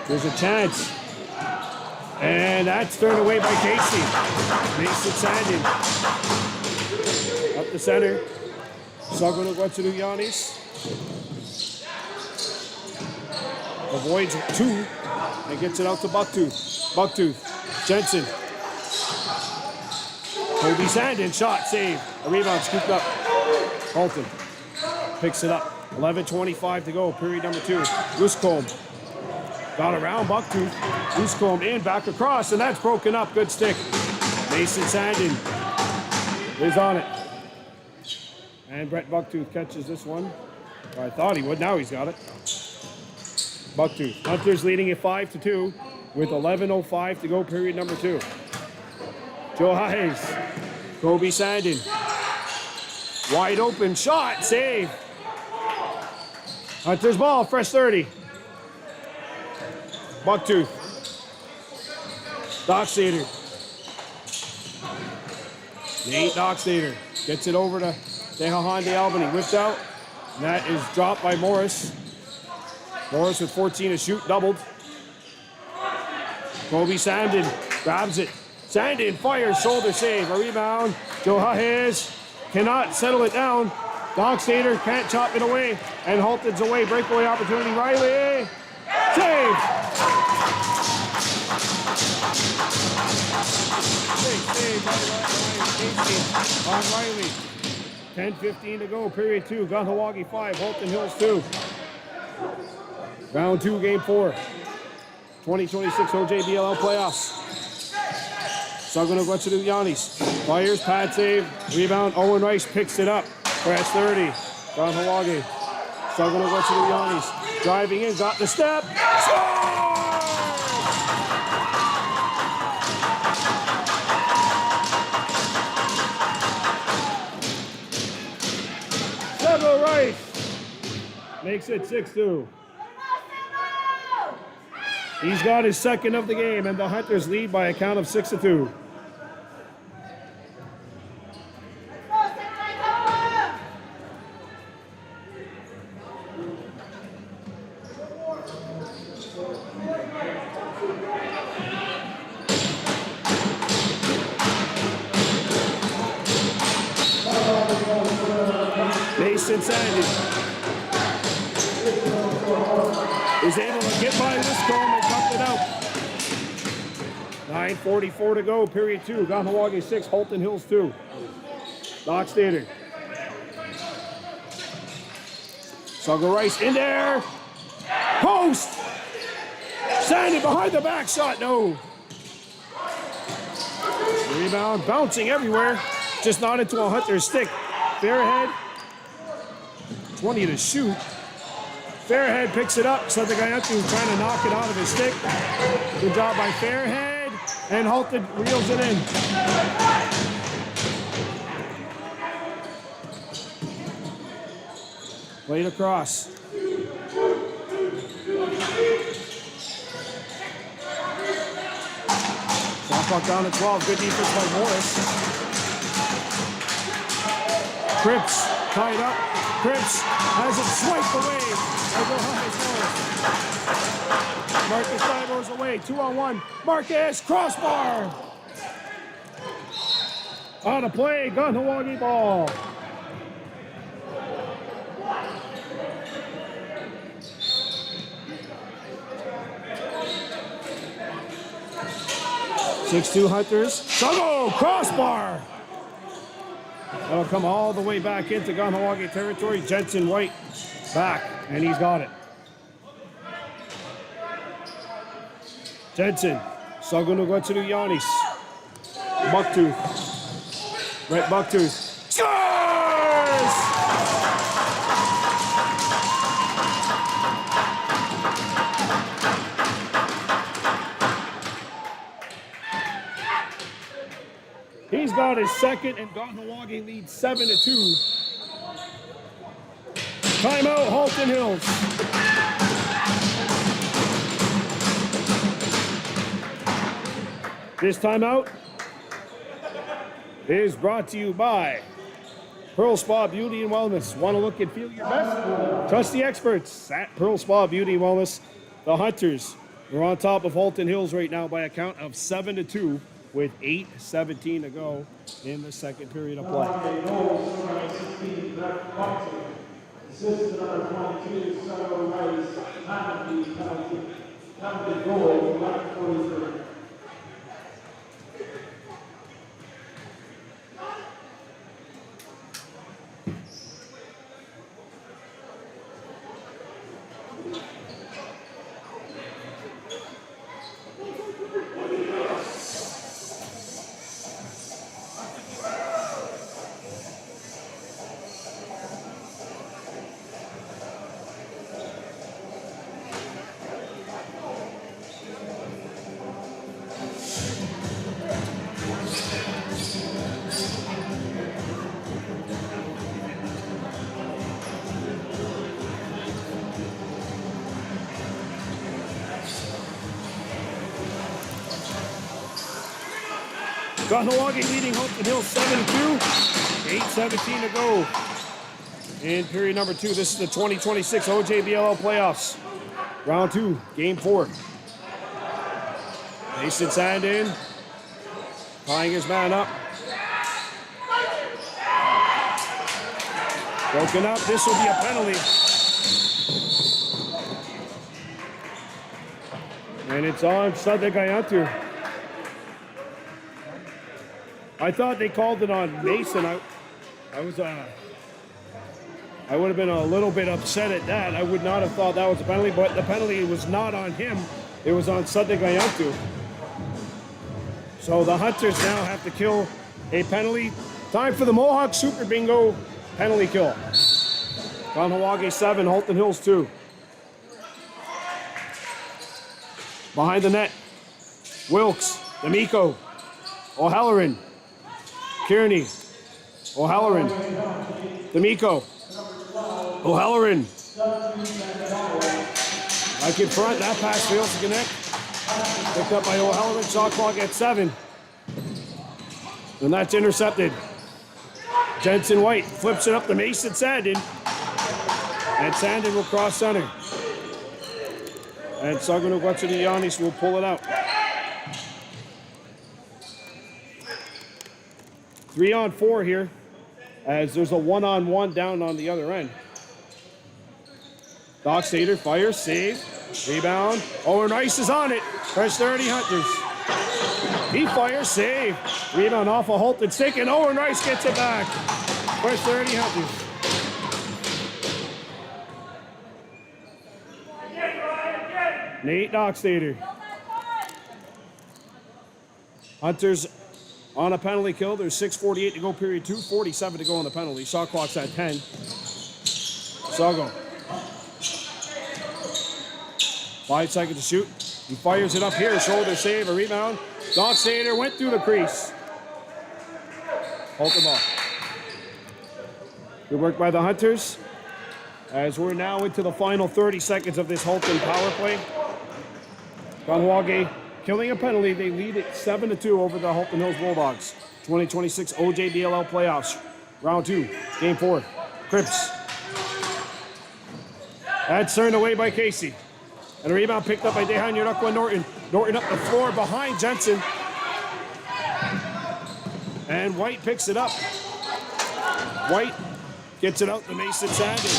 There's a chance. And that's turned away by Casey. Mason Sandin. Up the center. Suggo to Yannis. Avoids 2 and gets it out to Bucktooth. Jensen. Kobe Sandin, shot, save. A rebound, scooped up. Halton picks it up. 11:25 to go, period number 2. Loosecombe. Got around Bucktooth. Loosecombe in, back across, and that's broken up. Good stick. Mason Sandin is on it. And Brett Bucktooth catches this one. I thought he would, now he's got it. Bucktooth. Hunters leading it 5-2 with 11:05 to go, period number 2. Joe Hayes. Kobe Sandin. Wide open shot, save. Hunters ball, fresh 30. Bucktooth. Dockstader. Nate Dockstader gets it over to Dehahan de Albany. Whipped out. And that is dropped by Morris. Morris with 14 to shoot, doubled. Kobe Sandin grabs it. Sandin fires, shoulder save, a rebound. Joe Hayes cannot settle it down. Dockstader can't chop it away. And Halton's away, breakaway opportunity. Riley, save! Save by Ryan on Riley. 10:15 to go, period 2. Kahnawake 5, Halton Hills 2. Round 2, game 4. 2026 OJBLL playoffs. Suggo to the Yannis. Fires, pad save, rebound. Owen Rice picks it up. Fresh 30. Kahnawake. Suggo to the Yannis. Driving in, got the step. Score! Suggo Rice makes it 6-2. He's got his second of the game, and the Hunters lead by a count of 6-2. Mason Sandin is able to get by Loosecombe and cut it out. 9:44 to go, period 2. Kahnawake 6, Halton Hills 2. Dockstader. Suggo Rice in there. Post! Sandin behind the back shot, no. Rebound, bouncing everywhere. Just not into a Hunter's stick. Fairhead, 20 to shoot. Fairhead picks it up. Southern Guyatu trying to knock it out of his stick. Good job by Fairhead. And Halton reels it in. Played across. Shot clock down to 12. Good defense by Morris. Cripps tied up. Cripps has it swiped away by Marcus Divers away. 2-on-1. Marcus crossbar. On a play. Kahnawake ball. Six-two Hunters. Struggle! Crossbar! That'll come all the way back into Kahnawake territory. Jensen White back, and he's got it. Jensen. Sagunugwatsuru Yanis. Bucktooth. Brett Bucktooth. Scores! He's got his second, and Kahnawake leads 7-2. Timeout, Halton Hills. This timeout is brought to you by Pearl Spa Beauty and Wellness. Want to look and feel your best? Trust the experts at Pearl Spa Beauty and Wellness. The Hunters are on top of Halton Hills right now by a count of 7-2. With 8:17 to go in the second period of play. Assistant number 22, Sutton Rice, penalty, goal, 11:43. Kahnawake leading Halton Hills 7-2. 8:17 to go in period number 2. This is the 2026 OJBLL playoffs. Round 2, game 4. Mason Sandin tying his man up. Broken up. This will be a penalty. And it's on Southern Guyatu. I thought they called it on Mason. I would have been a little bit upset at that. I would not have thought that was a penalty, but the penalty was not on him. It was on Southern Guyatu. So the Hunters now have to kill a penalty. Time for the Mohawk Super Bingo penalty kill. Kahnawake 7, Halton Hills 2. Behind the net, Wilkes, D'Amico, O'Halloran, Kearney, O'Halloran, D'Amico, O'Halloran. Back in front, that pass fails to connect. Picked up by O'Halloran, shot clock at 7. And that's intercepted. Jensen White flips it up to Mason Sandin. And Sandin will cross center. And Sagunugwatsuru Yanis will pull it out. 3-on-4 here, as there's a 1-on-1 down on the other end. Doc Stater fires, save, rebound. Owen Rice is on it. Fresh 30 Hunters. He fires, save, rebound off a Halton stick, and Owen Rice gets it back. Fresh 30 Hunters. Nate Dockstader. Hunters On a penalty kill, there's 6:48 to go, period 2, 47 to go on the penalty. Shot clock's at 10. Sago. 5 seconds to shoot. He fires it up here, shoulder save, a rebound. Dockstader went through the crease. Halton ball. Good work by the Hunters. As we're now into the final 30 seconds of this Halton power play. Kahnawake killing a penalty. They lead it 7-2 over the Halton Hills Bulldogs. 2026 OJBLL playoffs. Round 2, game 4. Cripps. That's turned away by Casey. And a rebound picked up by Dehan Yurukwa Norton. Norton up the floor behind Jensen. And White picks it up. White gets it out to Mason Sandin.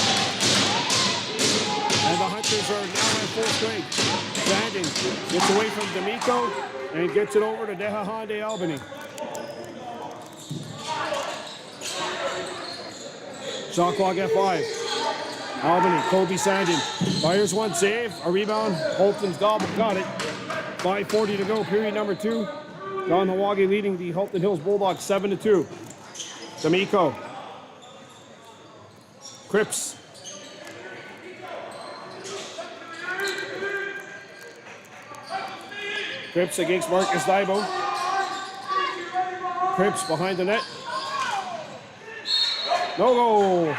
And the Hunters are now at full strength. Sandin gets away from D'Amico and gets it over to Dehahande Albany. Shot clock at 5. Albany, Kobe Sandin fires one, save, a rebound. Halton's got it. 5:40 to go, period number 2. Kahnawake leading the Halton Hills Bulldogs 7-2. D'Amico. Cripps. Cripps against Marcus Daibo. Cripps behind the net. No goal.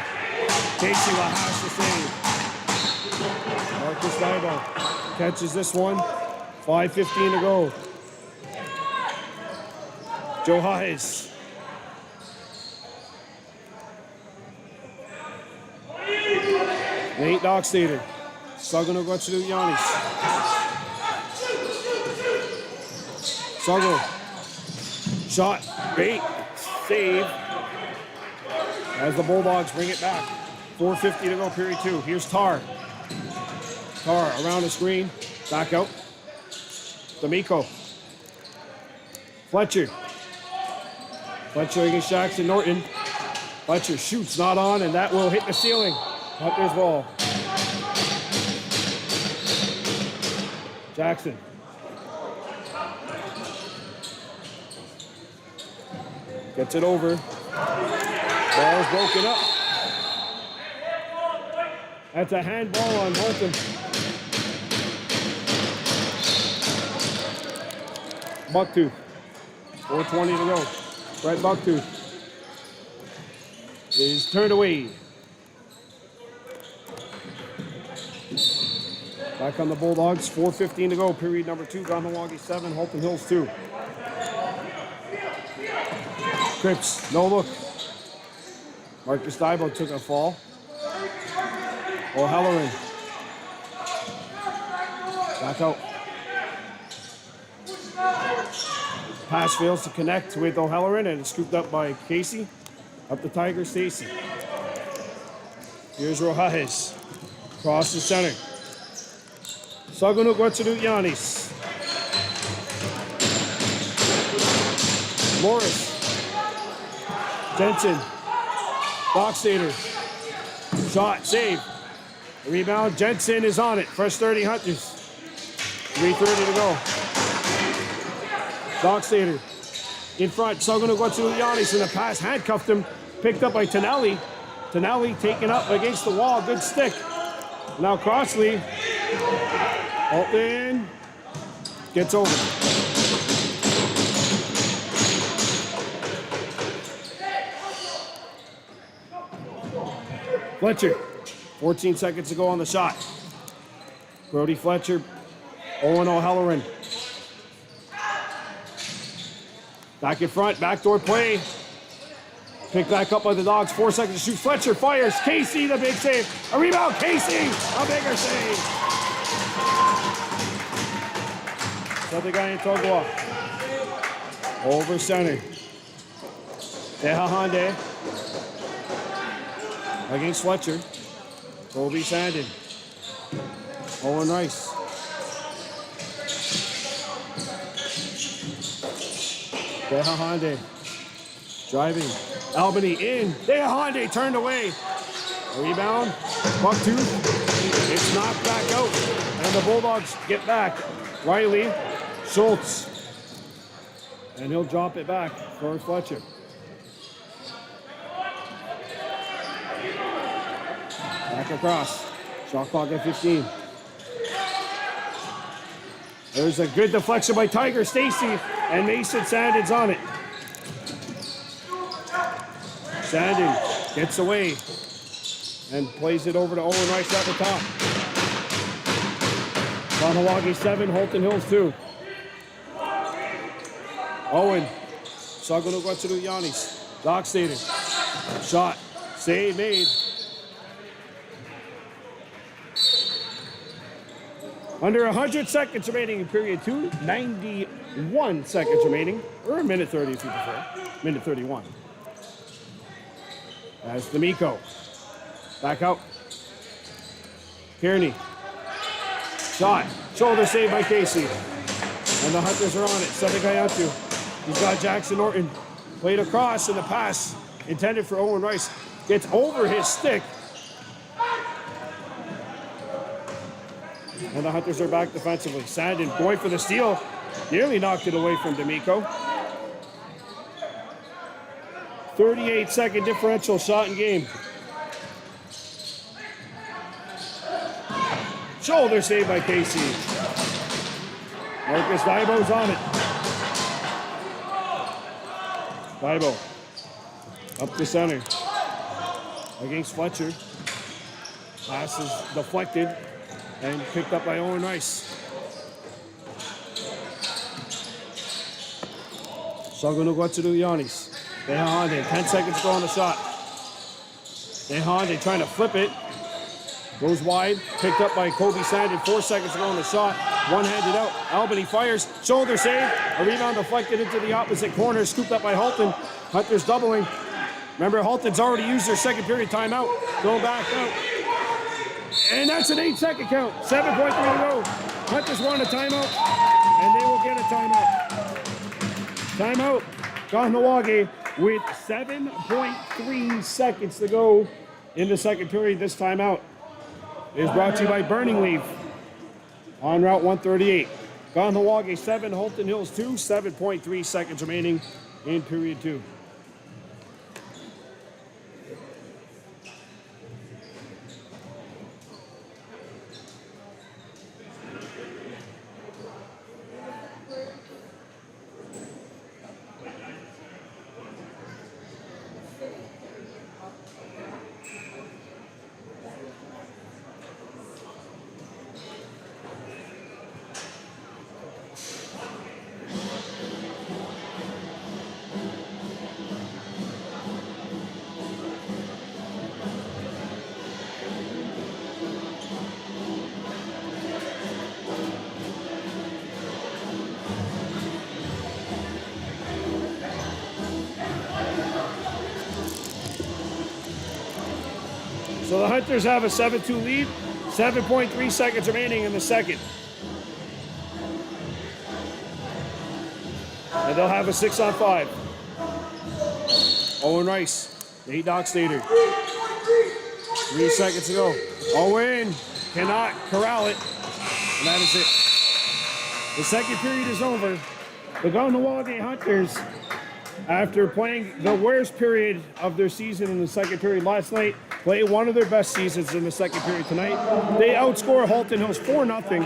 Casey has to save. Marcus Daibo catches this one. 5:15 to go. Joe Hayes. Nate Dockstader. Sagano Gwachidu Yanis. Sago. Shot. Bait. Save. As the Bulldogs bring it back. 4:50 to go, period 2. Here's Tar. Tar around the screen. Back out. D'Amico. Fletcher. Fletcher against Jackson Norton. Fletcher shoots, not on, and that will hit the ceiling. Hunter's ball. Jackson. Gets it over. Ball's broken up. That's a handball on Halton. Bucktooth. 4:20 to go. Brett Bucktooth is turned away. Back on the Bulldogs. 4:15 to go. Period number 2. Kahnawake 7, Halton Hills 2. Cripps, no look. Marcus Daibo took a fall. O'Halloran. Back out. Pass fails to connect with O'Halloran and it's scooped up by Casey. Up the Tiger, Stacy. Here's Rojas. Cross the center. Sagano Gwachidu Yanis. Morris. Jensen. Dockstader. Shot, save. Rebound, Jensen is on it. Fresh 30 Hunters. 3:30 to go. Dockstader in front. Sagano Gwachidu Yanis in the pass. Handcuffed him. Picked up by Tonelli. Tonelli taken up against the wall. Good stick. Now Crossley. Halton gets over. Fletcher. 14 seconds to go on the shot. Brody Fletcher. Owen O'Halloran. Back in front. Backdoor play. Picked back up by the Dogs. 4 seconds to shoot. Fletcher fires. Casey, the big save. A rebound. Casey, a bigger save. So the guy in Togoa. Over center. Dehahande. Against Fletcher. Kobe Sandin. Owen Rice. Dehahande. Driving. Albany in. Dehahande turned away. Rebound. Bucktooth. It's knocked back out. And the Bulldogs get back. Riley. Schultz. And he'll drop it back. for Fletcher. Back across. Shot clock at 15. There's a good deflection by Tiger Stacy, and Mason Sandin's on it. Sandin gets away and plays it over to Owen Rice at the top. Kahnawake 7, Halton Hills 2. Owen. Sagunu Guatsaru Yanis. Dockstader. Shot. Save made. Under 100 seconds remaining in period 2. 91 seconds remaining. Or a minute 30 if you prefer. Minute 31. As D'Amico. Back out. Kearney. Shot. Shoulder save by Casey. And the Hunters are on it. Sadegayatu. He's got Jackson Norton. Played across, and the pass intended for Owen Rice gets over his stick. And the Hunters are back defensively. Sandin going for the steal. Nearly knocked it away from D'Amico. 38-second differential shot in game. Shoulder save by Casey. Marcus Daibo's on it. Daibo up the center against Fletcher. Pass is deflected and picked up by Owen Rice. Sagunu Guatsaru Yanis. Behande, 10 seconds to go on the shot. Behande trying to flip it. Goes wide, picked up by Kobe Sandin. 4 seconds to go on the shot. One-handed out. Albany fires. Shoulder save. A rebound deflected into the opposite corner. Scooped up by Halton. Hunters doubling. Remember, Halton's already used their second period timeout. Go back out. And that's an 8-second count. 7.3 to go. Hunters want a timeout, and they will get a timeout. Timeout. Kahnawake with 7.3 seconds to go in the second period. This timeout is brought to you by Burning Leaf on Route 138. Kahnawake 7, Halton Hills 2, 7.3 seconds remaining in period 2. So the Hunters have a 7-2 lead, 7.3 seconds remaining in the second. And they'll have a 6-on-5. Owen Rice, Nate Dockstader. 3 seconds to go. Owen cannot corral it. And that is it. The second period is over. The Kahnawake Hunters, after playing the worst period of their season in the second period last night, play one of their best seasons in the second period tonight. They outscore Halton Hills 4-0.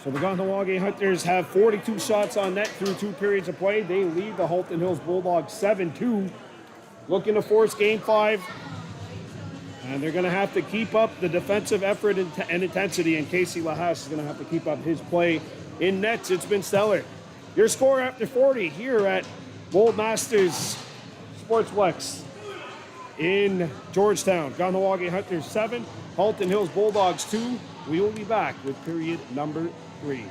So the Kahnawake Hunters have 42 shots on net through 2 periods of play. They lead the Halton Hills Bulldogs 7-2. Looking to force Game 5. And they're going to have to keep up the defensive effort and intensity. And Casey Lahas is going to have to keep up his play in nets. It's been stellar. Your score after 40 here at Bold Masters Sportsplex in Georgetown. Kahnawake Hunters 7, Halton Hills Bulldogs 2. We will be back with period number 3.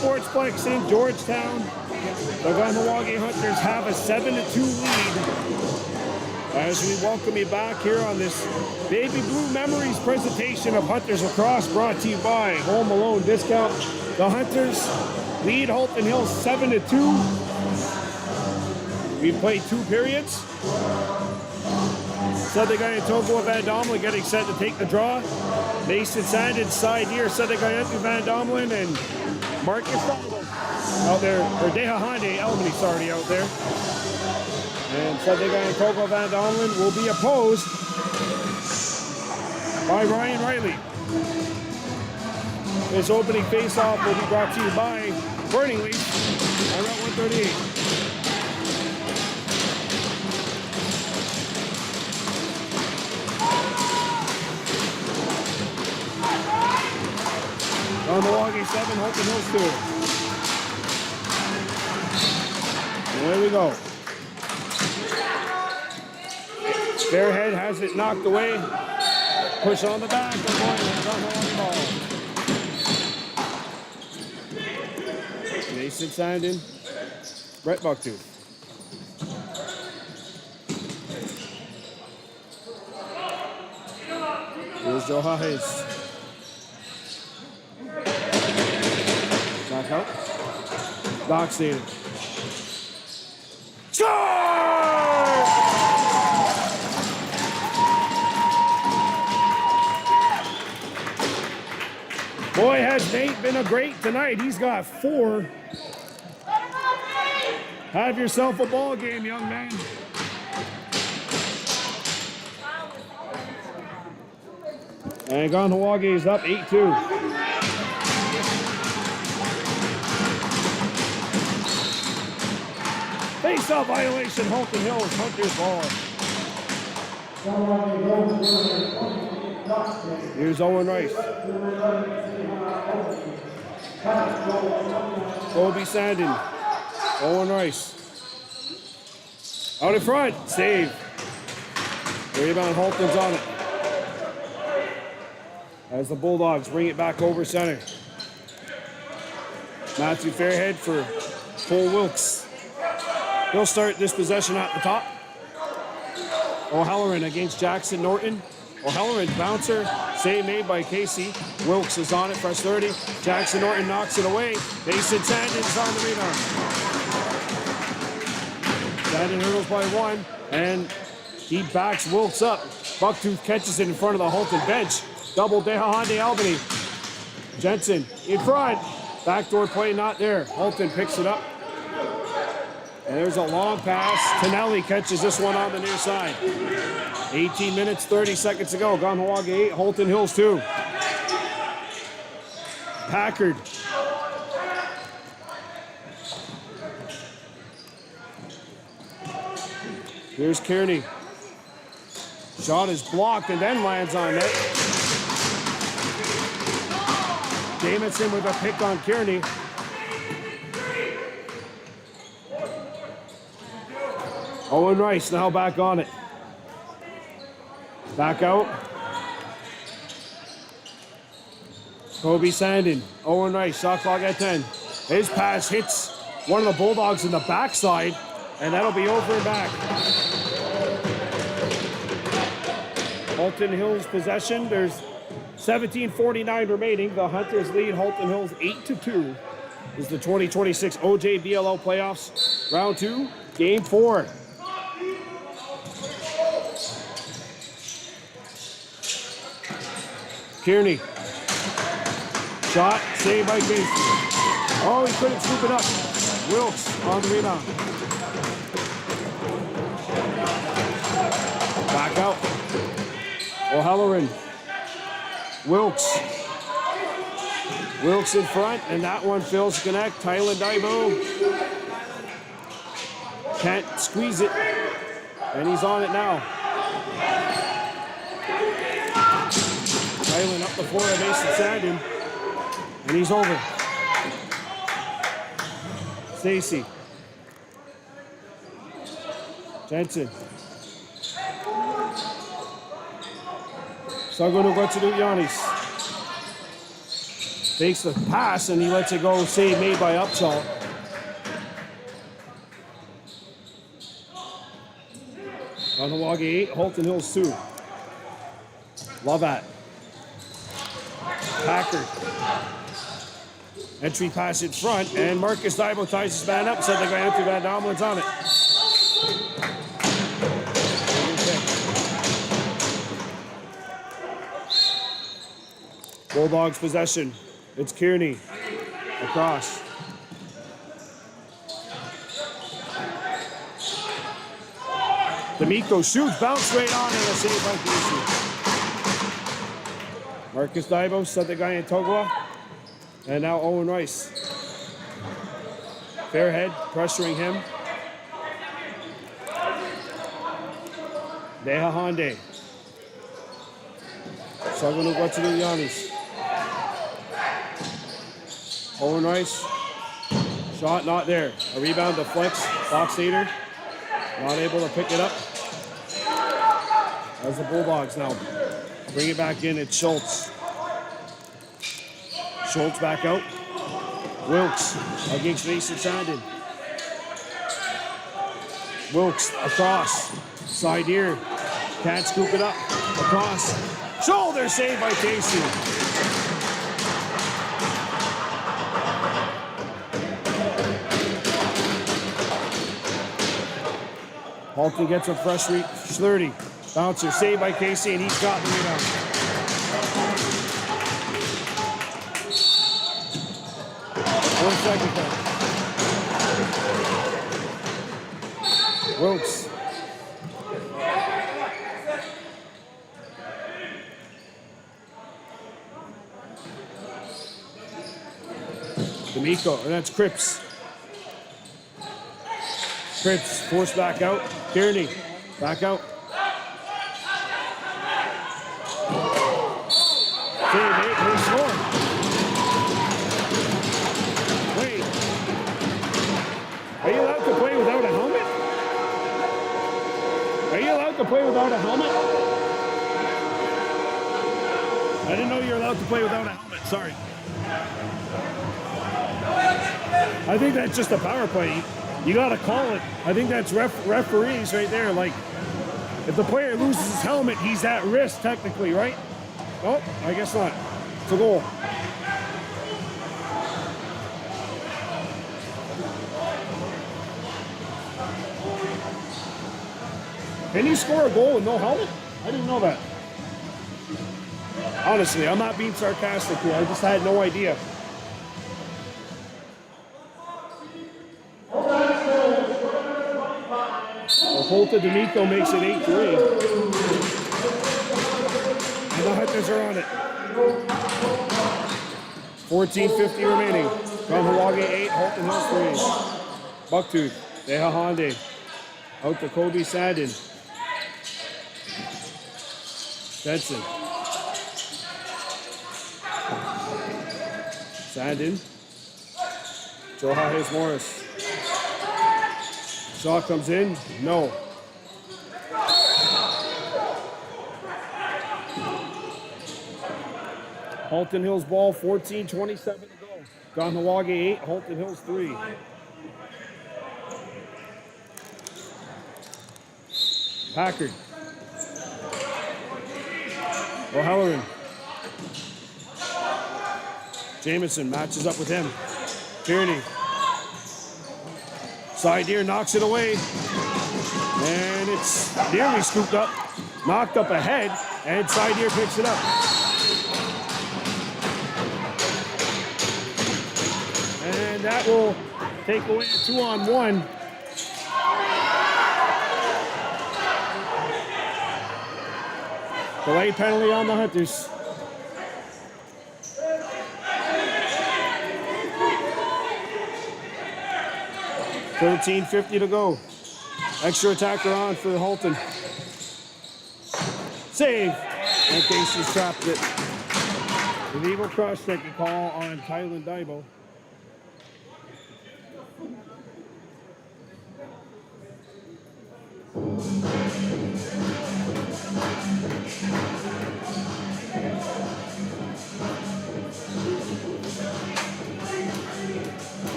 Sportsplex in Georgetown. The Kahnawake Hunters have a 7-2 lead. As we welcome you back here on this Baby Blue Memories presentation of Hunters Lacrosse, brought to you by Home Alone Discount. The Hunters lead Halton Hills 7-2. We played 2 periods. Sadegaya Togo Van Domlin getting set to take the draw. Mason Sandin side here. Sadegaya Van Domlin and Marcus out there, or Dehahande Albany, sorry, out there. And Sadegaya Togo Van Domlin will be opposed by Ryan Riley. This opening face-off will be brought to you by Burning Leaf on Route 138. Kahnawake 7, Halton Hills 2. There we go. Fairhead has it knocked away. Push on the back. Good boy. Kahnawake ball. Mason Sandin. Brett Bucktooth. Here's Joe Hayes. Back out. Doc Stadium. Charge! Boy, has Nate been a great tonight. He's got 4. Have yourself a ball game, young man. And Kahnawake is up 8-2. Face-off violation, Halton Hills, Hunters ball. Here's Owen Rice. Kobe Sandin. Owen Rice. Out in front, save. Rebound, Halton's on it. As the Bulldogs bring it back over center. Matthew Fairhead for Cole Wilkes. He'll start this possession at the top. O'Halloran against Jackson Norton. O'Halloran bouncer, save made by Casey. Wilkes is on it, fresh 30. Jackson Norton knocks it away. Mason Sandin's on the rebound. Sandin hurdles by 1, and he backs Wilkes up. Bucktooth catches it in front of the Halton bench. Double Dehahande Albany. Jensen in front. Backdoor play not there. Halton picks it up. And there's a long pass. Tonelli catches this one on the near side. 18 minutes, 30 seconds to go. Kahnawake 8, Halton Hills 2. Packard. Here's Kearney. Shot is blocked and then lands on net. Jamison with a pick on Kearney. Owen Rice now back on it. Back out. Kobe Sandin. Owen Rice, shot clock at 10. His pass hits one of the Bulldogs in the backside, and that'll be over and back. Halton Hills possession. There's 17:49 remaining. The Hunters lead Halton Hills 8-2. This is the 2026 OJBLL playoffs. Round 2, game 4. Kearney. Shot, saved by Casey. Oh, he couldn't scoop it up. Wilkes on the rebound. Back out. O'Halloran. Wilkes. Wilkes in front, and that one fails to connect. Tyler Daibo can't squeeze it, and he's on it now. Tyler up the floor of Mason Sandin, and he's over. Stacy. Jensen. Sagono Gatsudu Yanis. Fakes the pass and he lets it go. Save made by Upshaw. Kahnawake 8, Halton Hills 2. Love that. Packard. Entry pass in front, and Marcus Dibo ties his man up, sent the guy out to Van Domlin's on it. Bulldogs possession. It's Kearney. Across. D'Amico shoots, bounce right on, and a save by Casey. Marcus Dibo sent the guy in Togwa. And now Owen Rice. Fairhead pressuring him. Deha Honde. Sagunu Guatuluyanis. Owen Rice. Shot not there. A rebound to Flex. Fox Hader. Not able to pick it up. As the Bulldogs now bring it back in. It's Schultz. Schultz back out. Wilkes against Mason Sandin. Wilkes across. Side here. Can't scoop it up. Across. Shoulder save by Casey. Halton gets a fresh read. Schlurdy. Bouncer saved by Casey, and he's got the rebound. One second count. Wilkes. D'Amico, and that's Cripps. Cripps forced back out. Kearney, back out. They score. Wait. Are you allowed to play without a helmet? Are you allowed to play without a helmet? I didn't know you were allowed to play without a helmet. Sorry. I think that's just a power play. You got to call it. I think that's referees right there. Like, if the player loses his helmet, he's at risk technically, right? Oh, I guess not. It's a goal. Can you score a goal with no helmet? I didn't know that. Honestly, I'm not being sarcastic here. I just had no idea. Holta D'Amico makes it 8-3. And the Hunters are on it. 14:50 remaining. Kahnawake 8, Halton Hills 3. Bucktooth, Deha Honde. Out to Kobe Sandin. Stetson. Sandin. Johannes Morris. Shot comes in. No. Halton Hills ball, 14:27 to go. Kahnawake 8, Halton Hills 3. Packard. O'Halloran. Jamison matches up with him. Kearney. Side here knocks it away. And it's nearly scooped up. Knocked up ahead. And side here picks it up. And that will take away a 2-on-1. Delay penalty on the Hunters. $13.50 to go. Extra attacker on for Halton. Save. And Casey's trapped it. Illegal cross-checking call on Tylen Dibo.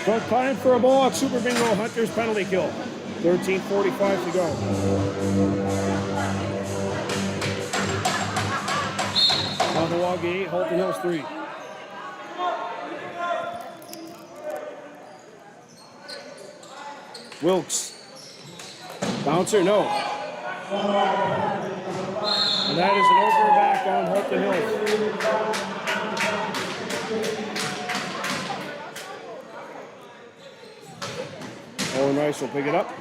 So time for a ball at Super Bingo. Hunter's penalty kill. 13:45 to go. Kahnawake 8, Halton Hills 3. Wilkes. Bouncer, no. And that is an over back on Halton Hills. Owen Rice will pick it up.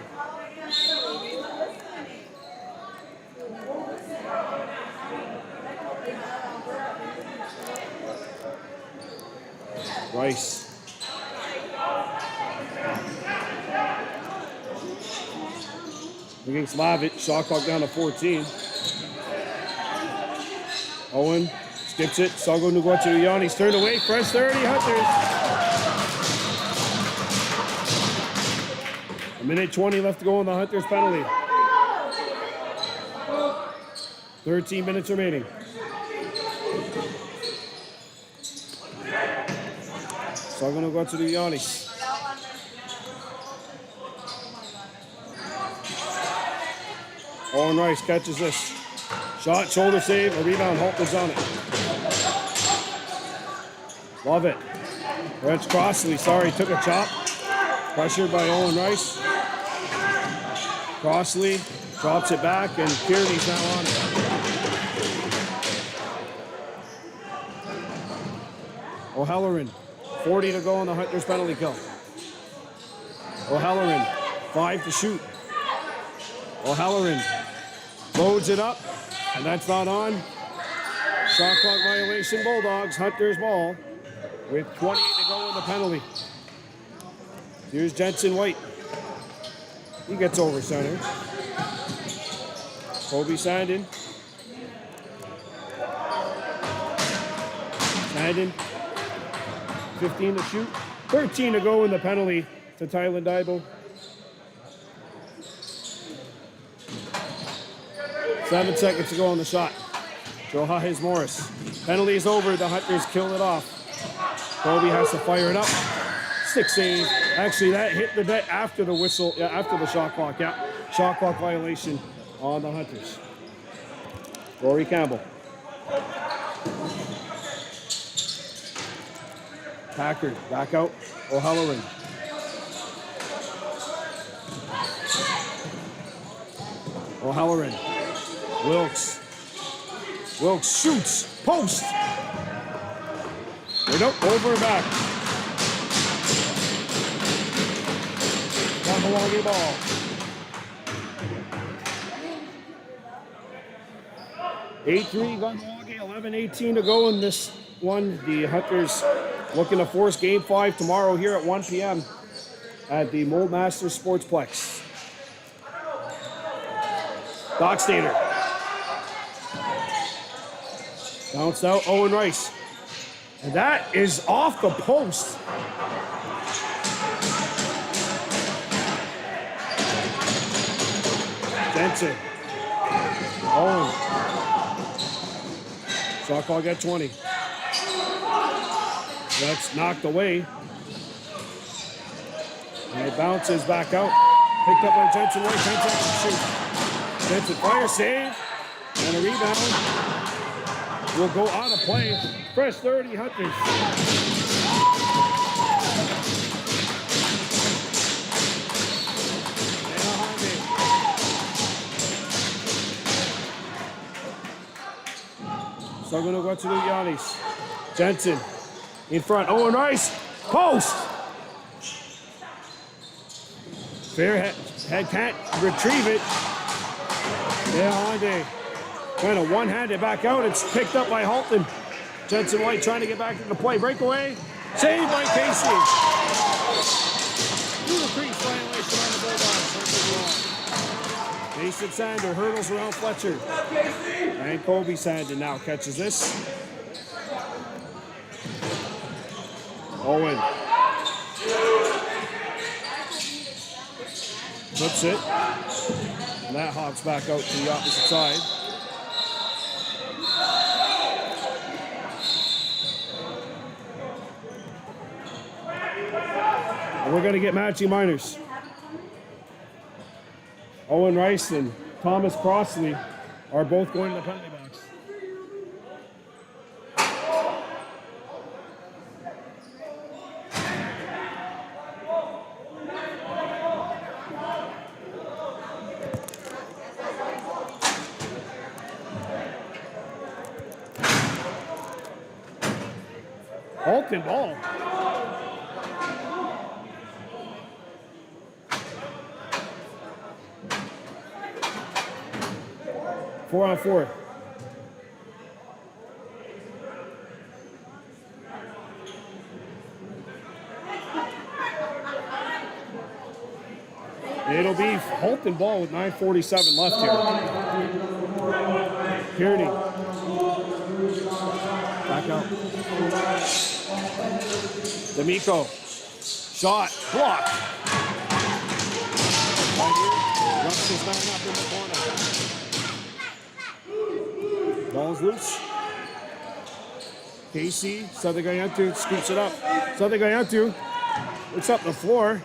Rice. Against Lavitt, shot clock down to 14. Owen skips it. Sago Nguatuyani's turned away. Fresh 30, Hunters. A minute 20 left to go on the Hunters penalty. 13 minutes remaining. Sago Nguatuyani. Owen Rice catches this. Shot, shoulder save, a rebound, Halton's on it. Love it. Rich Crossley, took a chop. Pressured by Owen Rice. Crossley drops it back, and Kearney's now on it. O'Halloran, 40 to go on the Hunters penalty kill. O'Halloran, 5 to shoot. O'Halloran loads it up, and that's not on. Shot clock violation, Bulldogs. Hunters ball with 28 to go in the penalty. Here's Jensen White. He gets over center. Kobe Sandin. Sandin, 15 to shoot. 13 to go in the penalty to Tylen Daibo. 7 seconds to go on the shot. Joe Hayes Morris. Penalty is over. The Hunters kill it off. Kobe has to fire it up. Stick save. Actually, that hit the net after the whistle. Yeah, after the shot clock. Yeah, shot clock violation on the Hunters. Rory Campbell. Packard back out. O'Halloran. O'Halloran. Wilkes. Wilkes shoots. Post. Wait up. Over and back. Kahnawake ball. (8-3) Kahnawake. 11:18 to go in this one. The Hunters looking to force Game 5 tomorrow here at 1 p.m. at the Mold Masters Sportsplex. Dockstader. Bounced out, Owen Rice. And that is off the post. Jensen. Owen. Shot clock at 20. That's knocked away. And it bounces back out. Picked up by Jensen White. 10 seconds to shoot. Jensen fire save. And a rebound. Will go out of play. Fresh 30 Hunters. So going to go to the Giannis. Jensen in front. Owen Rice. Post. Fairhead can't retrieve it. Holiday. Kind of one-handed back out. It's picked up by Halton. Jensen White trying to get back into play. Breakaway. Saved by Casey. Through the crease violation on the Bulldogs. Mason Sander hurdles around Fletcher. And Kobe Sander now catches this. Owen. Flips it. And that hops back out to the opposite side. And we're going to get matching minors. Owen Rice and Thomas Crossley are both going to the penalty box. Halton ball. Four on four. It'll be Halton ball with 9:47 left here. Kearney. Back out. D'Amico. Shot. Blocked. Right here. Rucks is not up in the corner. Ball's loose. Casey. Sadagayantu scoops it up. Sadagayantu looks up the floor.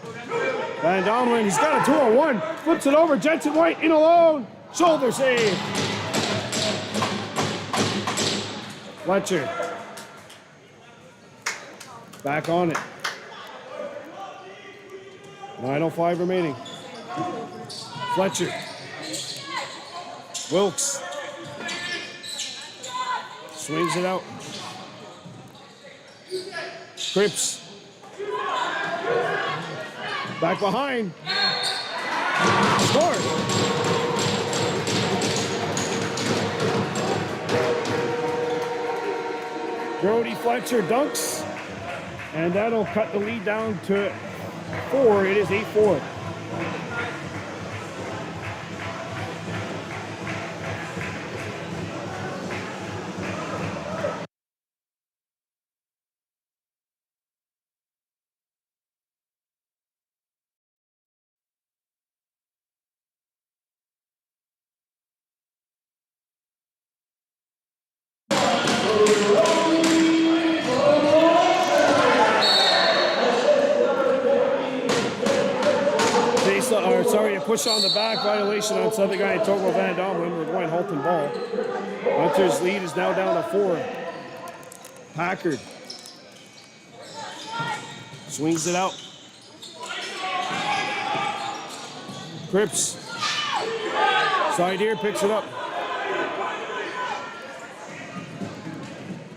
Van Domlin, he's got a 2-on-1. Flips it over. Jensen White in alone. Shoulder save. Fletcher. Back on it. 9:05 remaining. Fletcher. Wilkes. Swings it out. Cripps. Back behind. Score. Brody Fletcher dunks. And that'll cut the lead down to 4. It is 8-4. Sorry, a push on the back violation on Southern guy Togo Van Domlin. We're going Halton ball. Hunter's lead is now down to 4. Packard swings it out. Cripps. Side here picks it up.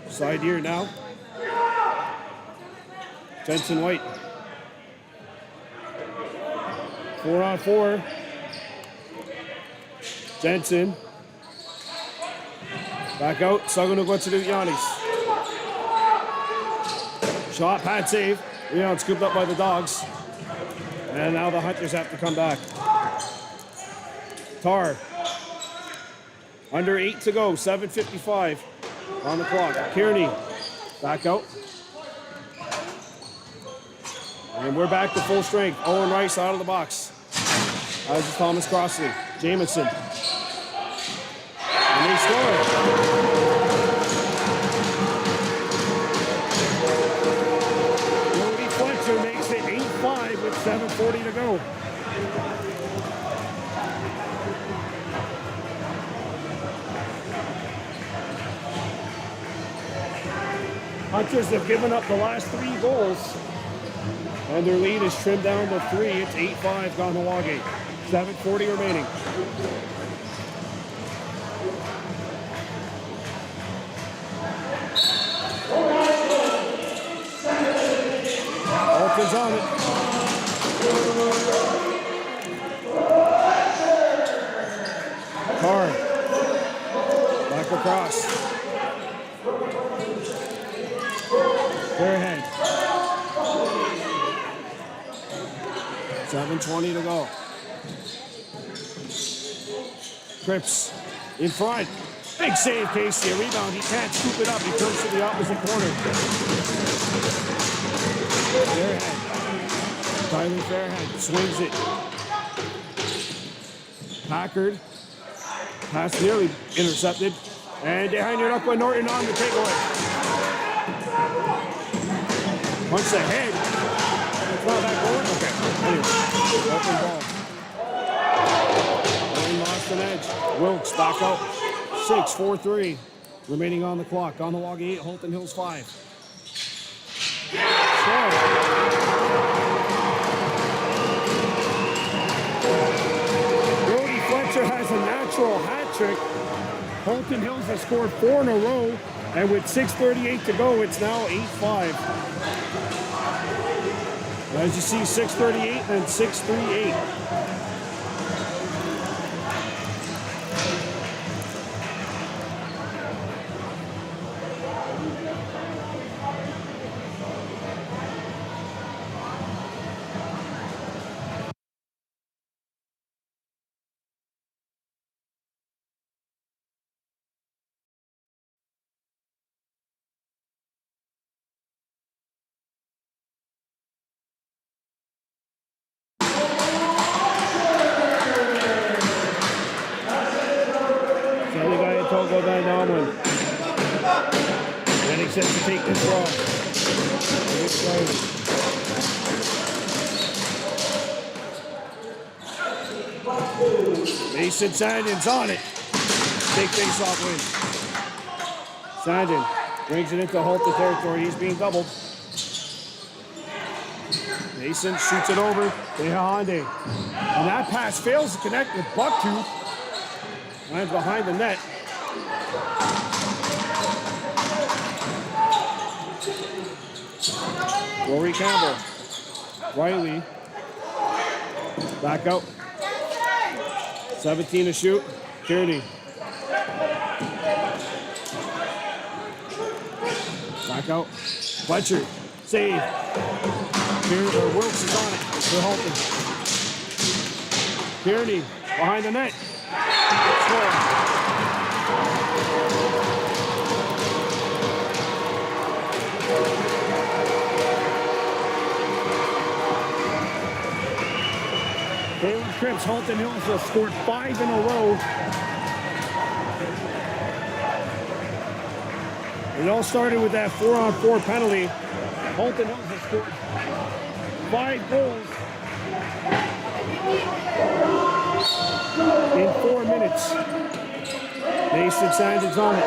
Side here now. Jensen White. 4-on-4. Jensen. Back out. Sagano going to do Yannis. Shot, pad save. Rebound scooped up by the Dogs. And now the Hunters have to come back. Tar. Under 8 to go. 7:55 on the clock. Kearney. Back out. And we're back to full strength. Owen Rice out of the box. As is Thomas Crossley. Jamison. And they score. Brody Fletcher makes it 8-5 with 7:40 to go. Hunters have given up the last 3 goals. And their lead is trimmed down to 3. It's 8-5 Kahnawake. 7:40 remaining. Halton's on it. Carr. Back across. Fairhead. 7:20 to go. Cripps in front. Big save, Casey. A rebound. He can't scoop it up. He turns to the opposite corner. Fairhead. Tyler Fairhead swings it. Packard. Pass nearly intercepted. And behind it up by Norton on the takeaway. Punch the head. It's not that goal. Open ball. Halton lost an edge. Wilkes back out. 6, 4, 3. Remaining on the clock. Kahnawake 8, Halton Hills 5. Score. Brody Fletcher has a natural hat trick. Halton Hills has scored 4 in a row, and with 6:38 to go, it's now 8-5. As you see, 6:38 and 6:38. Togo Van Alman. Getting set to take this draw. Mason Sandin's on it. Big face-off win. Sandin brings it into Halton territory. He's being doubled. Mason shoots it over to Honde. And that pass fails to connect with Bucktooth. Lands behind the net. Rory Campbell. Riley. Back out. 17 to shoot. Kearney. Back out. Fletcher. Save. Wilkes is on it for Halton. Kearney behind the net. Score. Taylor Cripps, Halton Hills has scored 5 in a row. It all started with that 4-on-4 penalty. Halton Hills has scored 5 goals in 4 minutes. Mason Sandin's on it.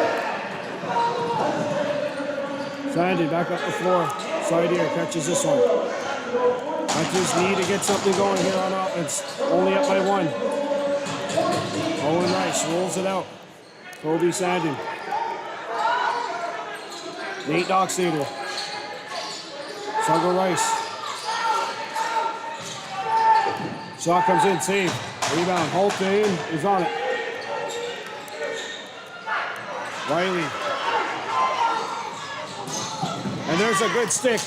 Sandin back up the floor. Side here, catches this one. Hunters need to get something going here on offense. Only up by 1. Owen Rice rolls it out. Kobe Sandin. Nate Dockstader. Sugar Rice. Shot comes in, save. Rebound. Halton is on it. Riley. And there's a good stick.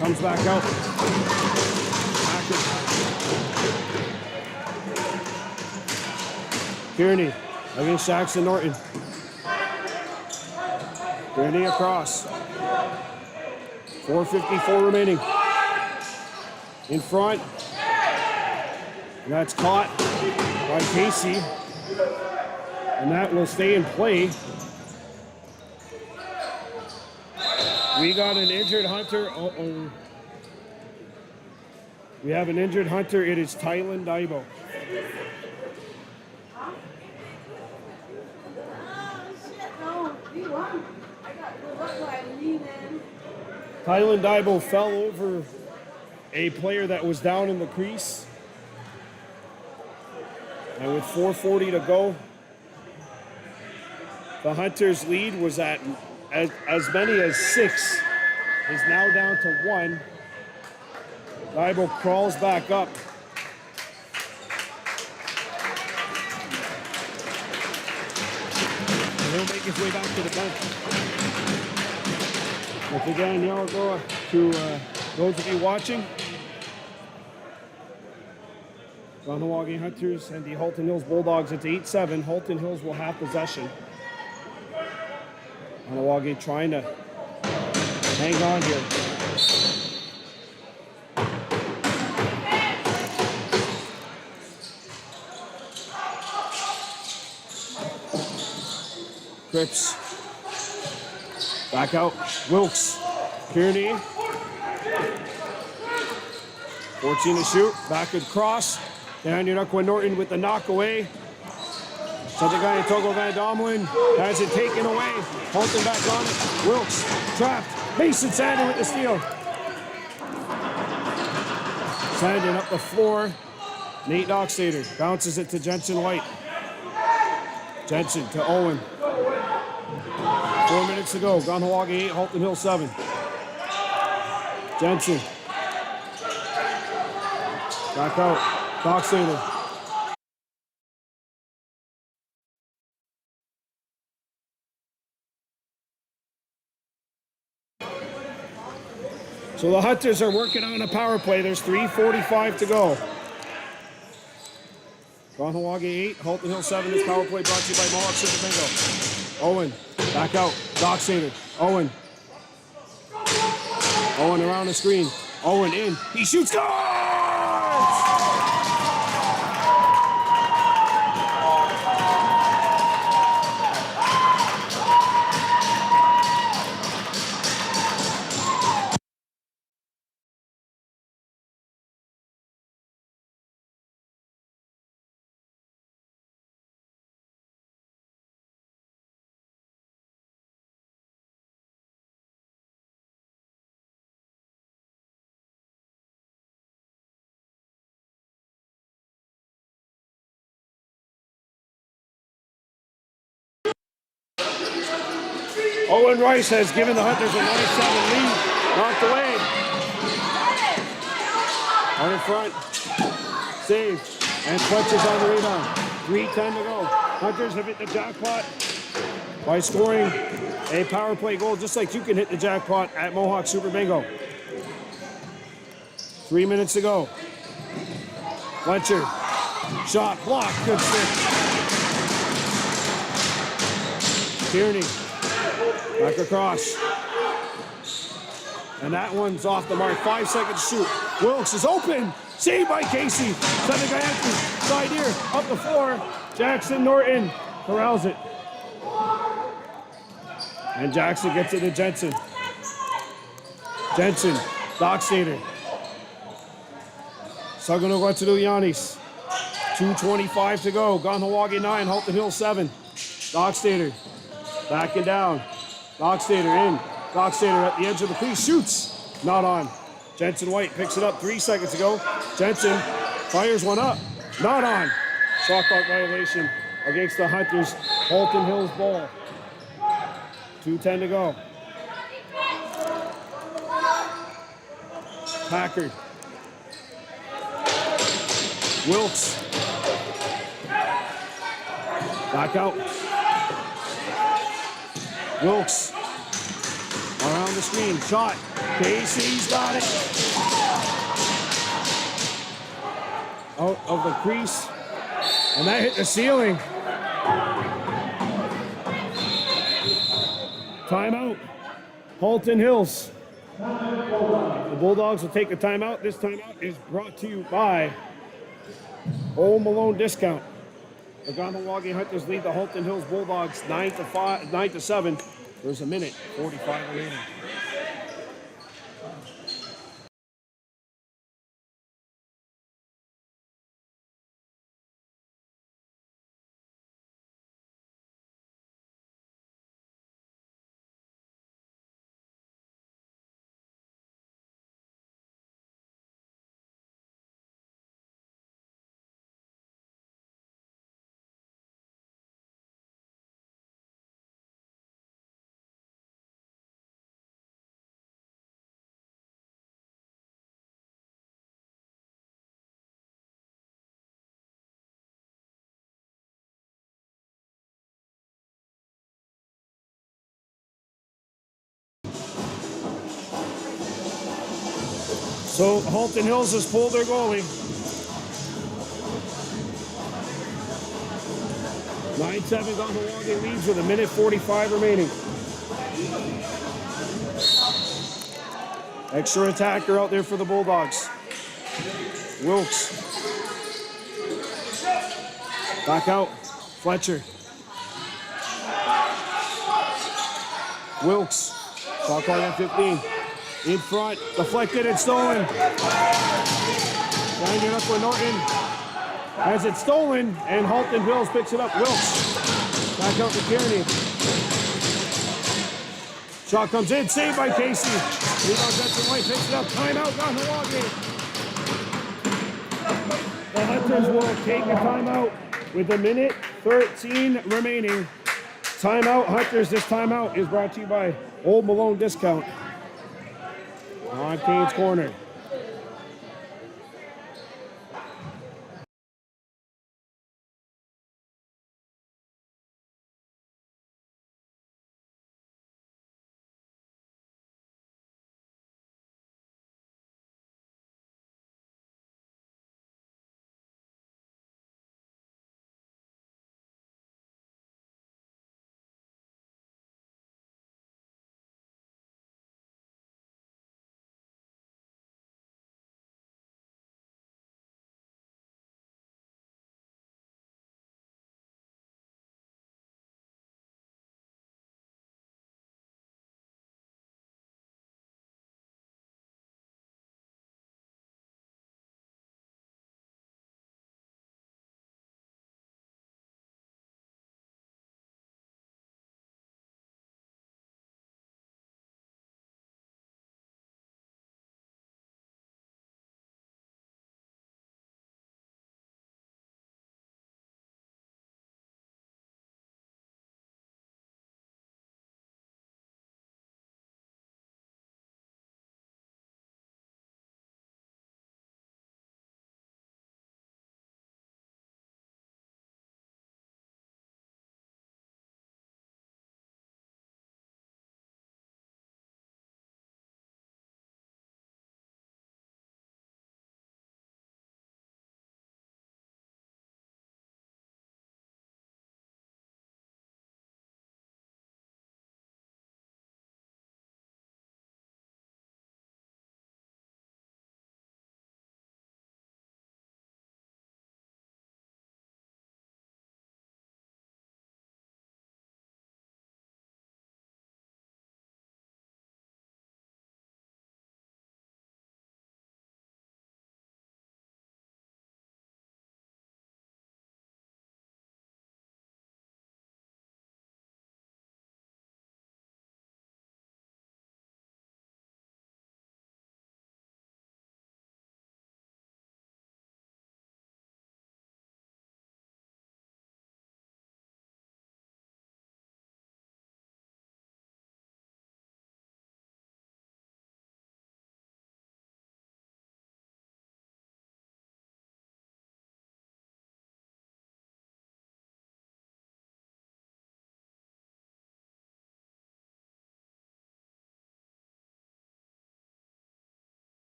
Comes back out. Kearney against Saxon Norton. Kearney across. 4:54 remaining. In front. And that's caught by Casey. And that will stay in play. We got an injured Hunter. Uh-oh. We have an injured Hunter. It is Tylen Daibo. Tylen Daibo fell over a player that was down in the crease. And with 4:40 to go, the Hunters' lead was at as many as 6. Is now down to 1. Daibo crawls back up. And he'll make his way back to the bench. Once again, go to those of you watching. Kahnawake Hunters and the Halton Hills Bulldogs. It's 8-7. Halton Hills will have possession. Kahnawake trying to hang on here. Cripps. Back out. Wilkes. Kearney. 14 to shoot. Backward cross. And Kahnawake Norton with the knock away. Santagaya Togo Van Domlin has it taken away. Halton back on it. Wilkes trapped. Mason Sandin with the steal. Sandin up the floor. Nate Dockstader bounces it to Jensen White. Jensen to Owen. 4 minutes to go. Kahnawake 8, Halton Hills 7. Jensen. Back out. Dockstader. So the Hunters are working on a power play. There's 3:45 to go. Kahnawake 8, Halton Hills 7. This power play brought to you by Mohawk Super Bingo. Owen, back out. Dockstader. Owen. Owen around the screen. Owen in. He shoots. Scores! Owen Rice has given the Hunters a 9-7 lead. Knocked away. On in front. Saved. And Fletcher's on the rebound. 3:10 to go. Hunters have hit the jackpot by scoring a power play goal, just like you can hit the jackpot at Mohawk Super Bingo. 3 minutes to go. Fletcher. Shot blocked. Good stick. Tierney. Back across. And that one's off the mark. 5 seconds to shoot. Wilkes is open. Saved by Casey. Santagaya side here. Up the floor. Jackson Norton corrals it. And Jackson gets it to Jensen. Jensen. Dockstader. Saguno to Yanis. 2:25 to go. Kahnawake 9, Halton Hills 7. Dockstader. Backing down. Dockstader in. Dockstader at the edge of the crease. Shoots. Not on. Jensen White picks it up 3 seconds ago. Jensen fires one up. Not on. Shot clock violation against the Hunters. Halton Hills ball. 2:10 to go. Packard. Wilkes. Back out. Wilkes. Around the screen. Shot. Casey's got it. Out of the crease. And that hit the ceiling. Timeout. Halton Hills. The Bulldogs will take a timeout. This timeout is brought to you by Old Malone Discount. The Kahnawake Hunters lead the Halton Hills Bulldogs 9-7. There's a minute 45 remaining. So Halton Hills has pulled their goalie. 9-7 Kahnawake leads with a minute 45 remaining. Extra attacker out there for the Bulldogs. Wilkes. Back out. Fletcher. Wilkes. Shot clock at 15. In front. Deflected and stolen. Tying it up with Norton. Has it stolen, and Halton Bills picks it up. Wilkes. Back out to Kearney. Shot comes in, saved by Casey. Rebound Benson White picks it up. Timeout, Kahnawake. The Hunters will take a timeout with 1:13 remaining. Timeout, Hunters. This timeout is brought to you by Old Malone Discount. On Kane's corner.